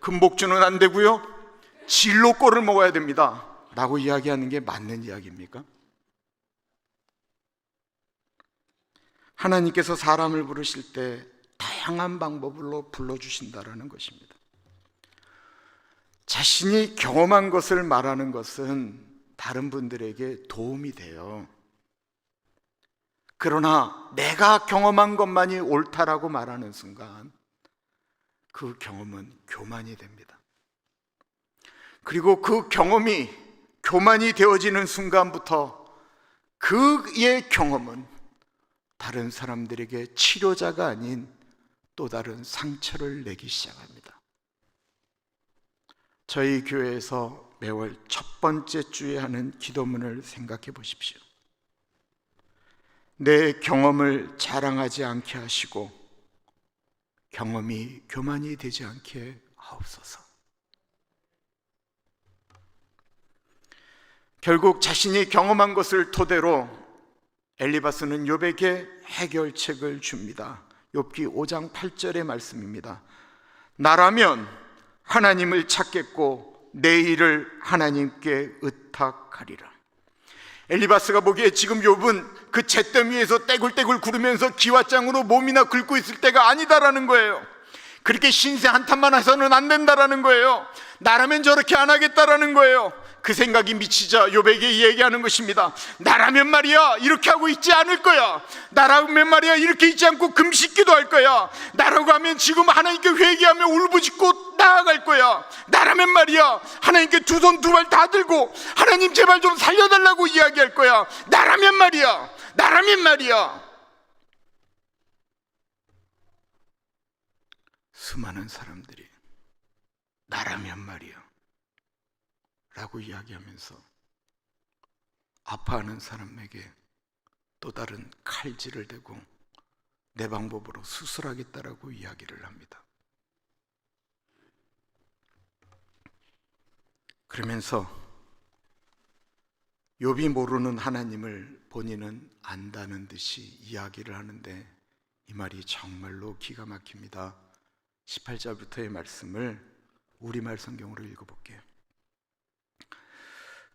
금복주는 안 되고요, 진로꼴을 먹어야 됩니다 라고 이야기하는 게 맞는 이야기입니까? 하나님께서 사람을 부르실 때 다양한 방법으로 불러주신다라는 것입니다. 자신이 경험한 것을 말하는 것은 다른 분들에게 도움이 돼요. 그러나 내가 경험한 것만이 옳다라고 말하는 순간 그 경험은 교만이 됩니다. 그리고 그 경험이 교만이 되어지는 순간부터 그의 경험은 다른 사람들에게 치료자가 아닌 또 다른 상처를 내기 시작합니다. 저희 교회에서 매월 첫 번째 주에 하는 기도문을 생각해 보십시오. 내 경험을 자랑하지 않게 하시고 경험이 교만이 되지 않게 하옵소서. 결국 자신이 경험한 것을 토대로 엘리바스는 욥에게 해결책을 줍니다. 욥기 5장 8절의 말씀입니다. 나라면 하나님을 찾겠고 내 일을 하나님께 의탁하리라. 엘리바스가 보기에 지금 욥은 그 잿더미 위에서 떼굴떼굴 구르면서 기왓장으로 몸이나 긁고 있을 때가 아니다라는 거예요. 그렇게 신세 한탄만 해서는 안 된다라는 거예요. 나라면 저렇게 안 하겠다라는 거예요. 그 생각이 미치자 욥에게 얘기하는 것입니다. 나라면 말이야 이렇게 하고 있지 않을 거야. 나라면 말이야 이렇게 있지 않고 금식기도 할 거야. 나라고 하면 지금 하나님께 회개하며 울부짖고 나아갈 거야. 나라면 말이야 하나님께 두 손 두 발 다 들고 하나님 제발 좀 살려달라고 이야기할 거야. 나라면 말이야. 수많은 사람들이 나라면 말이야 라고 이야기하면서 아파하는 사람에게 또 다른 칼질을 대고 내 방법으로 수술하겠다라고 이야기를 합니다. 그러면서 욥이 모르는 하나님을 본인은 안다는 듯이 이야기를 하는데 이 말이 정말로 기가 막힙니다. 18절부터의 말씀을 우리말 성경으로 읽어볼게요.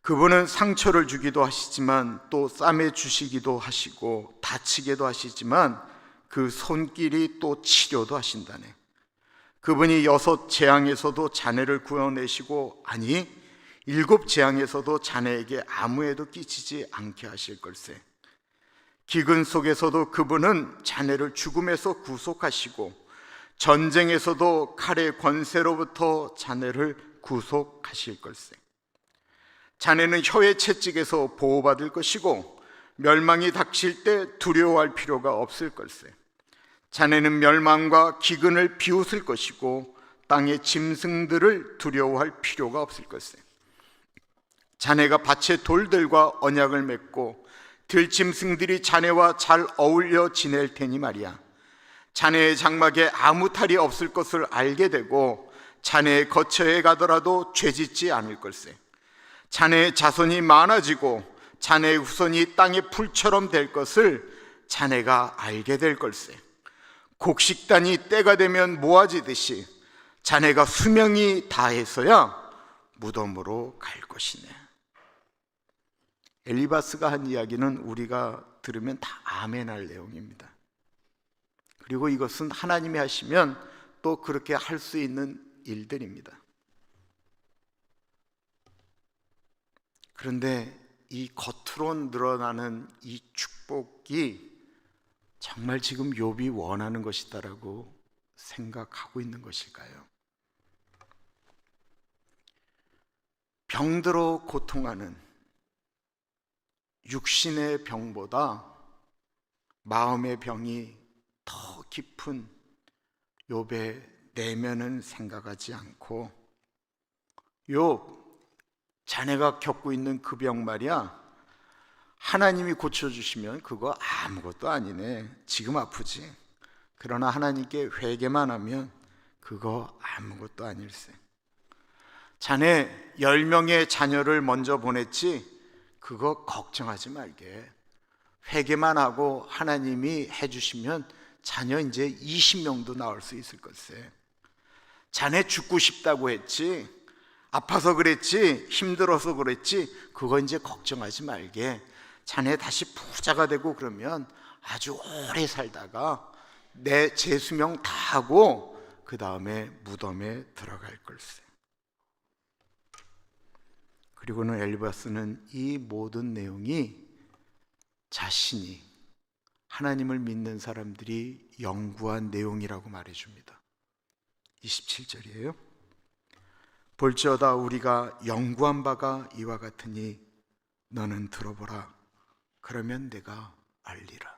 그분은 상처를 주기도 하시지만 또 쌈에 주시기도 하시고 다치게도 하시지만 그 손길이 또 치료도 하신다네. 그분이 6 재앙에서도 자네를 구원내시고 아니 7 재앙에서도 자네에게 아무 해도 끼치지 않게 하실 걸세. 기근 속에서도 그분은 자네를 죽음에서 구속하시고 전쟁에서도 칼의 권세로부터 자네를 구속하실 걸세. 자네는 혀의 채찍에서 보호받을 것이고 멸망이 닥칠 때 두려워할 필요가 없을 걸세. 자네는 멸망과 기근을 비웃을 것이고 땅의 짐승들을 두려워할 필요가 없을 걸세. 자네가 밭의 돌들과 언약을 맺고 들짐승들이 자네와 잘 어울려 지낼 테니 말이야. 자네의 장막에 아무 탈이 없을 것을 알게 되고 자네의 거처에 가더라도 죄짓지 않을 걸세. 자네의 자손이 많아지고 자네의 후손이 땅의 풀처럼 될 것을 자네가 알게 될 걸세. 곡식단이 때가 되면 모아지듯이 자네가 수명이 다해서야 무덤으로 갈 것이네. 엘리바스가 한 이야기는 우리가 들으면 다 아멘할 내용입니다. 그리고 이것은 하나님이 하시면 또 그렇게 할 수 있는 일들입니다. 그런데 이 겉으로 늘어나는 이 축복이 정말 지금 욥이 원하는 것이다라고 생각하고 있는 것일까요? 병들어 고통하는 육신의 병보다 마음의 병이 더 깊은 욥의 내면은 생각하지 않고 욥, 자네가 겪고 있는 그 병 말이야 하나님이 고쳐주시면 그거 아무것도 아니네. 지금 아프지. 그러나 하나님께 회개만 하면 그거 아무것도 아닐세. 자네 10명의 자녀를 먼저 보냈지 그거 걱정하지 말게. 회개만 하고 하나님이 해주시면 자녀 이제 20명도 나올 수 있을 걸세. 자네 죽고 싶다고 했지, 아파서 그랬지, 힘들어서 그랬지, 그거 이제 걱정하지 말게. 자네 다시 부자가 되고 그러면 아주 오래 살다가 내 재수명 다 하고 그 다음에 무덤에 들어갈 걸세. 그리고는 엘리바스는 이 모든 내용이 자신이 하나님을 믿는 사람들이 연구한 내용이라고 말해줍니다. 27절이에요. 볼지어다 우리가 연구한 바가 이와 같으니 너는 들어보라. 그러면 내가 알리라.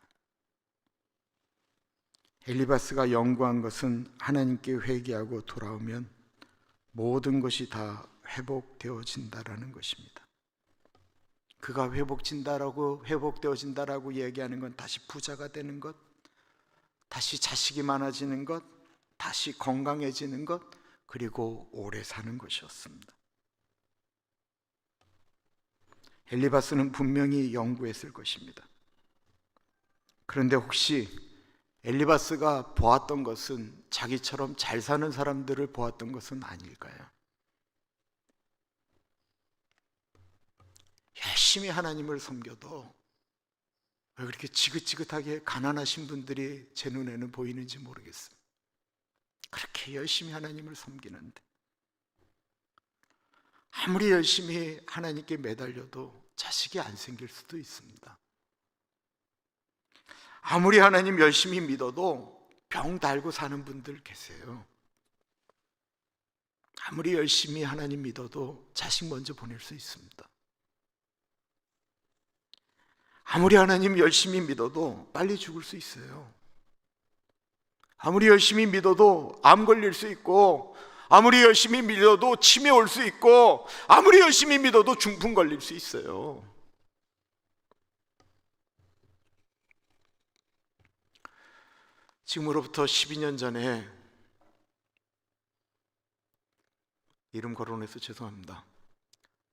엘리바스가 연구한 것은 하나님께 회개하고 돌아오면 모든 것이 다 회복되어진다라는 것입니다. 그가 회복되어진다라고 얘기하는 건 다시 부자가 되는 것, 다시 자식이 많아지는 것, 다시 건강해지는 것, 그리고 오래 사는 것이었습니다. 엘리바스는 분명히 연구했을 것입니다. 그런데 혹시 엘리바스가 보았던 것은 자기처럼 잘 사는 사람들을 보았던 것은 아닐까요? 열심히 하나님을 섬겨도 왜 그렇게 지긋지긋하게 가난하신 분들이 제 눈에는 보이는지 모르겠어요. 그렇게 열심히 하나님을 섬기는데 아무리 열심히 하나님께 매달려도 자식이 안 생길 수도 있습니다. 아무리 하나님 열심히 믿어도 병 달고 사는 분들 계세요. 아무리 열심히 하나님 믿어도 자식 먼저 보낼 수 있습니다. 아무리 하나님 열심히 믿어도 빨리 죽을 수 있어요. 아무리 열심히 믿어도 암 걸릴 수 있고, 아무리 열심히 믿어도 치매 올 수 있고, 아무리 열심히 믿어도 중풍 걸릴 수 있어요. 지금으로부터 12년 전에, 이름 거론해서 죄송합니다,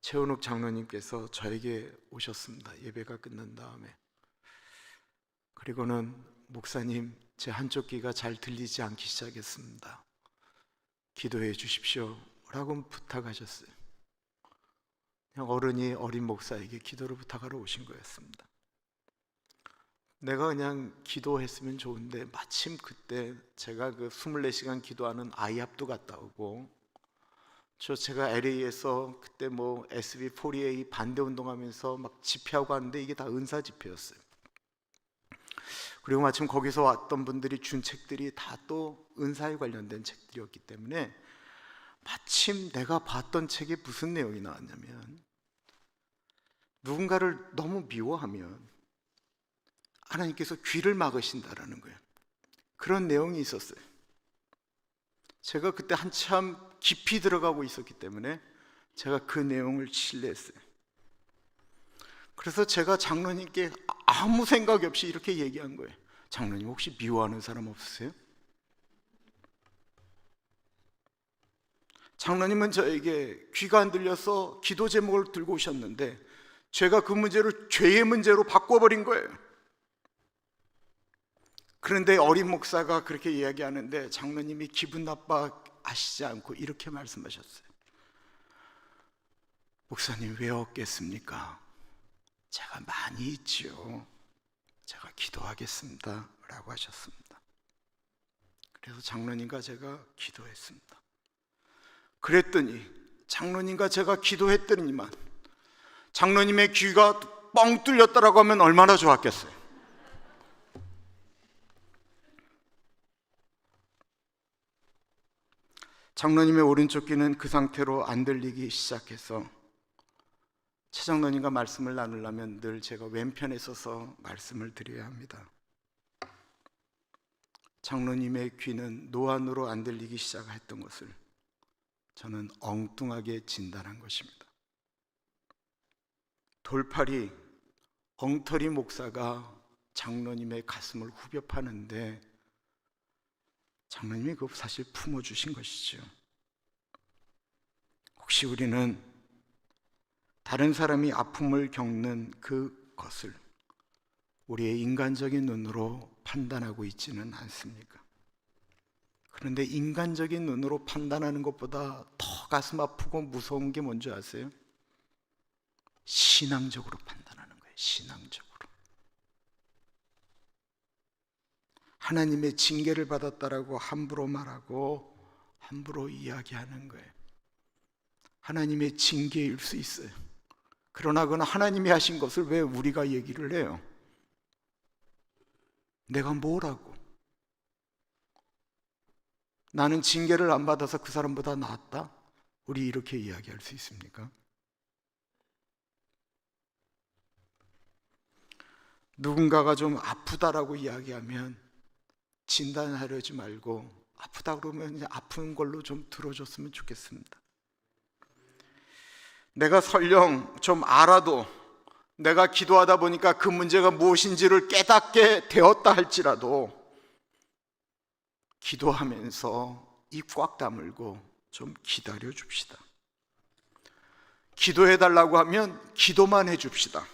최은욱 장로님께서 저에게 오셨습니다. 예배가 끝난 다음에. 그리고는 목사님, 제 한쪽 귀가 잘 들리지 않기 시작했습니다. 기도해 주십시오 라고 부탁하셨어요. 그냥 어른이 어린 목사에게 기도를 부탁하러 오신 거였습니다. 내가 그냥 기도했으면 좋은데 마침 그때 제가 그 24시간 기도하는 아이합도 갔다 오고, 제가 LA에서 그때 뭐 SB48 반대 운동하면서 막 집회하고 하는데 이게 다 은사 집회였어요. 그리고 마침 거기서 왔던 분들이 준 책들이 다 또 은사에 관련된 책들이었기 때문에 마침 내가 봤던 책에 무슨 내용이 나왔냐면, 누군가를 너무 미워하면 하나님께서 귀를 막으신다라는 거예요. 그런 내용이 있었어요. 제가 그때 한참 깊이 들어가고 있었기 때문에 제가 그 내용을 신뢰했어요. 그래서 제가 장로님께 아무 생각 없이 이렇게 얘기한 거예요. 장로님, 혹시 미워하는 사람 없으세요? 장로님은 저에게 귀가 안 들려서 기도 제목을 들고 오셨는데 제가 그 문제를 죄의 문제로 바꿔버린 거예요. 그런데 어린 목사가 그렇게 이야기하는데 장로님이 기분 나빠하시지 않고 이렇게 말씀하셨어요. 목사님, 왜 없겠습니까? 제가 많이 있지요. 제가 기도하겠습니다 라고 하셨습니다. 그래서 장로님과 제가 기도했습니다. 그랬더니 장로님과 제가 기도했더니만 장로님의 귀가 뻥 뚫렸다라고 하면 얼마나 좋았겠어요. 장로님의 오른쪽 귀는 그 상태로 안 들리기 시작해서 최 장로님과 말씀을 나누려면 늘 제가 왼편에 서서 말씀을 드려야 합니다. 장로님의 귀는 노안으로 안 들리기 시작했던 것을 저는 엉뚱하게 진단한 것입니다. 돌팔이 엉터리 목사가 장로님의 가슴을 후벼 파는데 장로님이 그거 사실 품어주신 것이죠. 혹시 우리는 다른 사람이 아픔을 겪는 그것을 우리의 인간적인 눈으로 판단하고 있지는 않습니까? 그런데 인간적인 눈으로 판단하는 것보다 더 가슴 아프고 무서운 게 뭔지 아세요? 신앙적으로 판단하는 거예요. 신앙적으로. 하나님의 징계를 받았다라고 함부로 말하고 함부로 이야기하는 거예요. 하나님의 징계일 수 있어요. 그러나 그건 하나님이 하신 것을 왜 우리가 얘기를 해요? 내가 뭐라고? 나는 징계를 안 받아서 그 사람보다 낫다? 우리 이렇게 이야기할 수 있습니까? 누군가가 좀 아프다라고 이야기하면 진단하려지 말고 아프다 그러면 그냥 아픈 걸로 좀 들어줬으면 좋겠습니다. 내가 설령 좀 알아도 내가 기도하다 보니까 그 문제가 무엇인지를 깨닫게 되었다 할지라도 기도하면서 입 꽉 다물고 좀 기다려 줍시다. 기도해 달라고 하면 기도만 해 줍시다.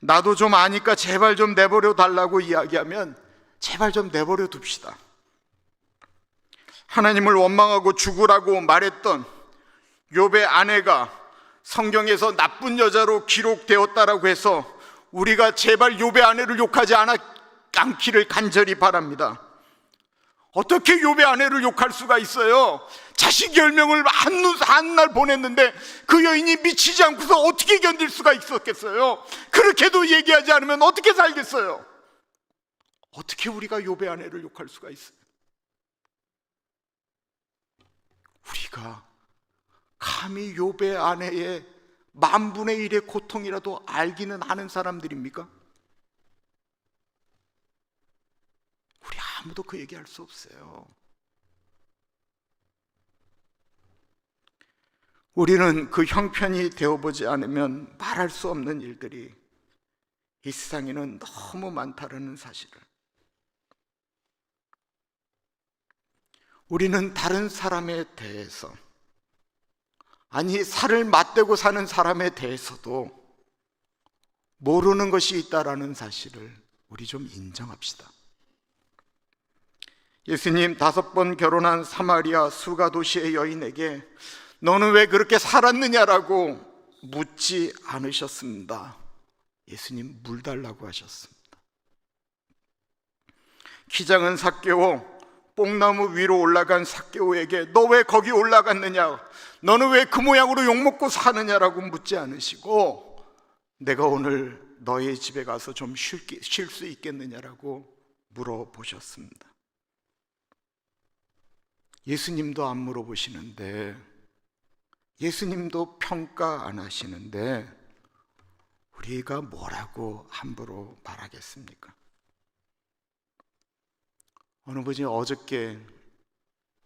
나도 좀 아니까 제발 좀 내버려 달라고 이야기하면 제발 좀 내버려 둡시다. 하나님을 원망하고 죽으라고 말했던 욥의 아내가 성경에서 나쁜 여자로 기록되었다라고 해서 우리가 제발 욥의 아내를 욕하지 않기를 간절히 바랍니다. 어떻게 욥의 아내를 욕할 수가 있어요? 자식 10명을 한 날 보냈는데 그 여인이 미치지 않고서 어떻게 견딜 수가 있었겠어요? 그렇게도 얘기하지 않으면 어떻게 살겠어요? 어떻게 우리가 욥의 아내를 욕할 수가 있어요? 우리가 감히 욥의 아내의 10,000분의 1의 고통이라도 알기는 하는 사람들입니까? 우리 아무도 그 얘기할 수 없어요. 우리는 그 형편이 되어보지 않으면 말할 수 없는 일들이 이 세상에는 너무 많다는 사실을, 우리는 다른 사람에 대해서, 아니 살을 맞대고 사는 사람에 대해서도 모르는 것이 있다라는 사실을 우리 좀 인정합시다. 예수님 5번 결혼한 사마리아 수가 도시의 여인에게 너는 왜 그렇게 살았느냐라고 묻지 않으셨습니다. 예수님 물 달라고 하셨습니다. 키 작은 삭개오, 뽕나무 위로 올라간 삭개오에게 너 왜 거기 올라갔느냐, 너는 왜 그 모양으로 욕먹고 사느냐라고 묻지 않으시고 내가 오늘 너의 집에 가서 좀 쉴 수 있겠느냐라고 물어보셨습니다. 예수님도 안 물어보시는데, 예수님도 평가 안 하시는데 우리가 뭐라고 함부로 말하겠습니까? 어느 분이 어저께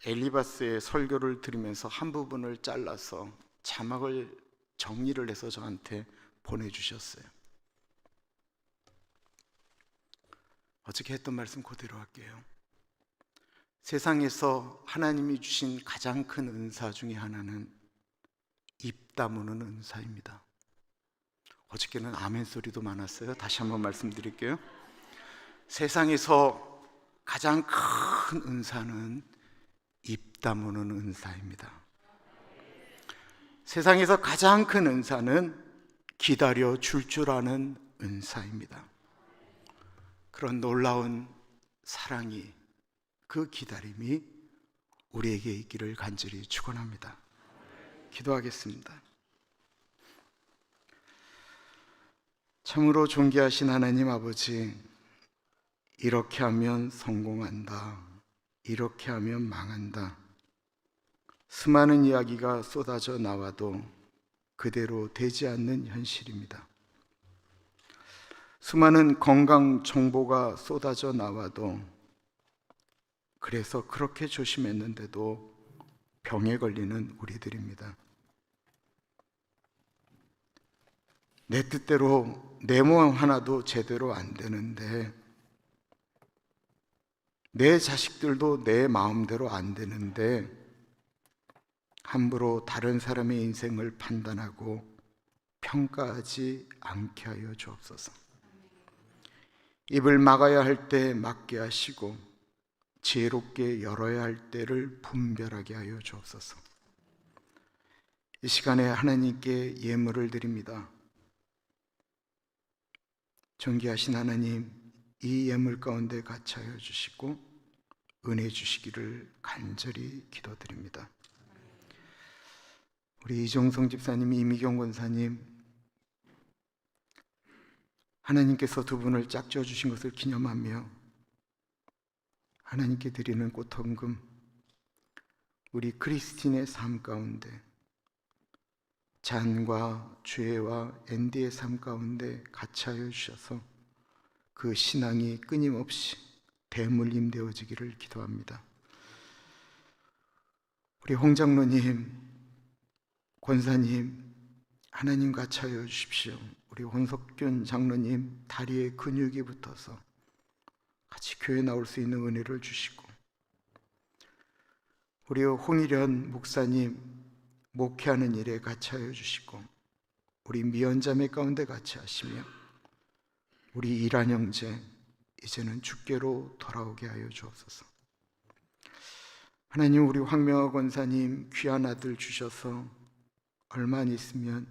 엘리바스의 설교를 들으면서 한 부분을 잘라서 자막을 정리를 해서 저한테 보내주셨어요. 어저께 했던 말씀 그대로 할게요. 세상에서 하나님이 주신 가장 큰 은사 중에 하나는 입 다무는 은사입니다. 어저께는 아멘 소리도 많았어요. 다시 한번 말씀드릴게요. 세상에서 가장 큰 은사는 입 다무는 은사입니다. 세상에서 가장 큰 은사는 기다려 줄 아는 은사입니다. 그런 놀라운 사랑이, 그 기다림이 우리에게 있기를 간절히 축원합니다. 기도하겠습니다. 참으로 존귀하신 하나님 아버지, 이렇게 하면 성공한다, 이렇게 하면 망한다, 수많은 이야기가 쏟아져 나와도 그대로 되지 않는 현실입니다. 수많은 건강 정보가 쏟아져 나와도, 그래서 그렇게 조심했는데도 병에 걸리는 우리들입니다. 내 뜻대로 내 몸 하나도 제대로 안 되는데, 내 자식들도 내 마음대로 안 되는데 함부로 다른 사람의 인생을 판단하고 평가하지 않게 하여 주옵소서. 입을 막아야 할 때 막게 하시고 지혜롭게 열어야 할 때를 분별하게 하여 주옵소서. 이 시간에 하나님께 예물을 드립니다. 존귀하신 하나님, 이 예물 가운데 같이 하여 주시고 은혜 주시기를 간절히 기도드립니다. 우리 이종성 집사님, 이미경 권사님, 하나님께서 두 분을 짝지어 주신 것을 기념하며 하나님께 드리는 꽃헌금, 우리 크리스틴의 삶 가운데, 잔과 주혜와 앤디의 삶 가운데 같이 하여 주셔서 그 신앙이 끊임없이 대물림 되어지기를 기도합니다. 우리 홍 장로님, 권사님, 하나님 같이 하여 주십시오. 우리 홍석균 장로님, 다리에 근육이 붙어서 같이 교회 나올 수 있는 은혜를 주시고, 우리 홍일현 목사님, 목회하는 일에 같이 하여 주시고, 우리 미연자매 가운데 같이 하시며, 우리 이란 형제 이제는 주께로 돌아오게 하여 주옵소서. 하나님, 우리 황명화 권사님 귀한 아들 주셔서 얼마 안 있으면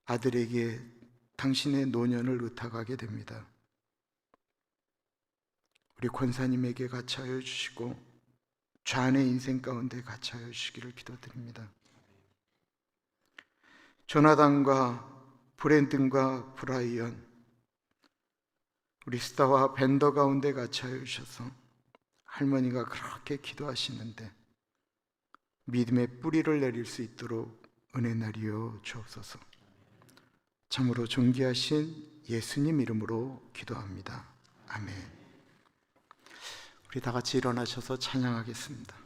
아들에게 당신의 노년을 의탁하게 됩니다. 우리 권사님에게 같이하여 주시고 좌안의 인생 가운데 같이하여 주시기를 기도드립니다. 조나단과 브랜든과 브라이언, 우리 스타와 밴더 가운데 같이하여 주셔서 할머니가 그렇게 기도하시는데 믿음의 뿌리를 내릴 수 있도록 은혜 나리여 주옵소서. 참으로 존귀하신 예수님 이름으로 기도합니다. 아멘. 우리 다 같이 일어나셔서 찬양하겠습니다.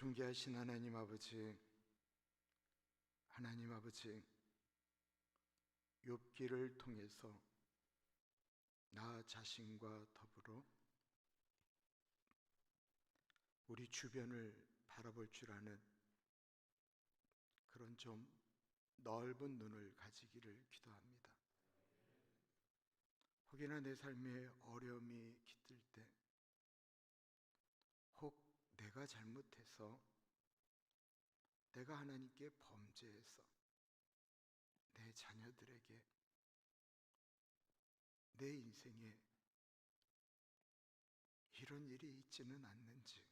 존귀하신 하나님 아버지, 욥기를 통해서 나 자신과 더불어 우리 주변을 바라볼 줄 아는 그런 좀 넓은 눈을 가지기를 기도합니다. 혹여나 내 삶에 어려움이 깃들 때, 혹 내가 잘못해서, 내가 하나님께 범죄해서 내 자녀들에게, 내 인생에 이런 일이 있지는 않는지,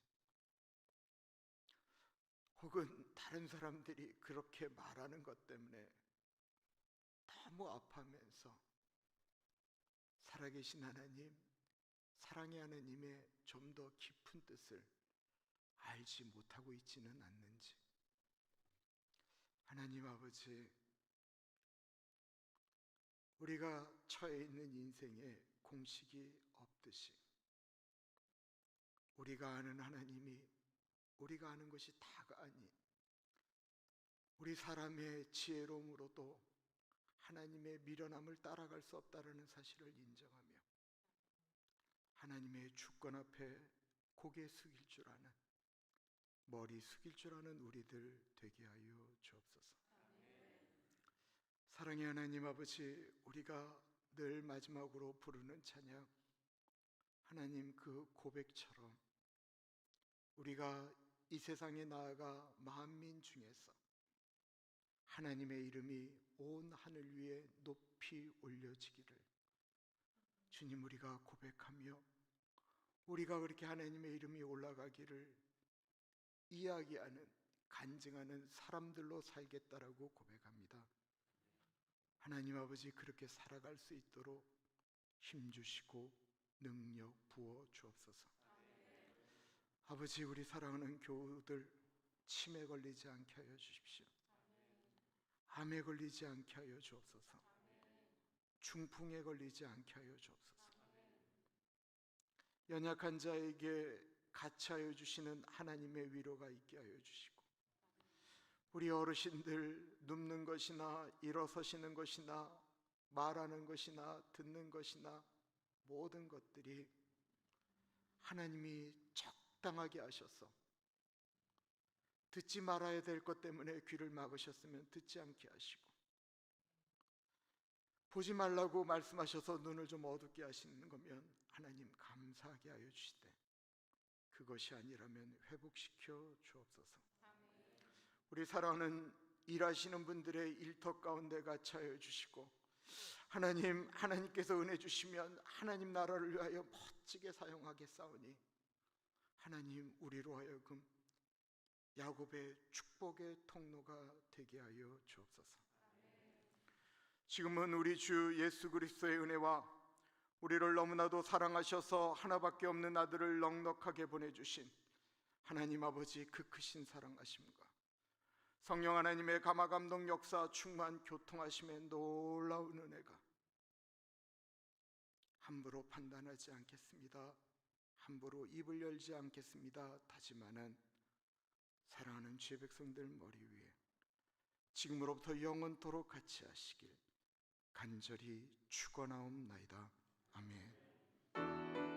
혹은 다른 사람들이 그렇게 말하는 것 때문에 너무 아파하면서 살아계신 하나님, 사랑의 하나님의 좀 더 깊은 뜻을 알지 못하고 있지는 않는지. 하나님 아버지, 우리가 처해 있는 인생에 공식이 없듯이 우리가 아는 하나님이 우리가 아는 것이 다가 아닌 우리 사람의 지혜로움으로도 하나님의 미련함을 따라갈 수 없다는 사실을 인정하며 하나님의 주권 앞에 고개 숙일 줄 아는, 머리 숙일 줄 아는 우리들 되게 하여 주옵소서. 사랑의 하나님 아버지, 우리가 늘 마지막으로 부르는 찬양, 하나님 그 고백처럼 우리가 이 세상에 나아가 만민 중에서 하나님의 이름이 온 하늘 위에 높이 올려지기를 주님, 우리가 고백하며 우리가 그렇게 하나님의 이름이 올라가기를 이야기하는, 간증하는 사람들로 살겠다라고 고백합니다. 하나님 아버지, 그렇게 살아갈 수 있도록 힘주시고 능력 부어 주옵소서. 아버지, 우리 사랑하는 교우들 치매 걸리지 않게 하여 주십시오. 암에 걸리지 않게 하여 주옵소서. 중풍에 걸리지 않게 하여 주옵소서. 연약한 자에게 같이 하여 주시는 하나님의 위로가 있게 하여 주시고, 우리 어르신들 눕는 것이나 일어서시는 것이나 말하는 것이나 듣는 것이나 모든 것들이 하나님이 적당하게 하셔서 듣지 말아야 될 것 때문에 귀를 막으셨으면 듣지 않게 하시고, 보지 말라고 말씀하셔서 눈을 좀 어둡게 하시는 거면 하나님 감사하게 하여 주시되, 그것이 아니라면 회복시켜 주옵소서. 우리 사랑하는 일하시는 분들의 일터 가운데 같이 하여 주시고, 하나님, 하나님께서 은혜 주시면 하나님 나라를 위하여 멋지게 사용하겠사오니 하나님, 우리로 하여금 야곱의 축복의 통로가 되게 하여 주옵소서. 지금은 우리 주 예수 그리스도의 은혜와 우리를 너무나도 사랑하셔서 하나밖에 없는 아들을 넉넉하게 보내주신 하나님 아버지 그 크신 사랑하심과 성령 하나님의 감화감동 역사 충만 교통하심의 놀라운 은혜가, 함부로 판단하지 않겠습니다, 함부로 입을 열지 않겠습니다 다짐하는 사랑하는 주의 백성들 머리 위에 지금으로부터 영원토록 같이 하시길 간절히 축원하옵나이다. 아멘.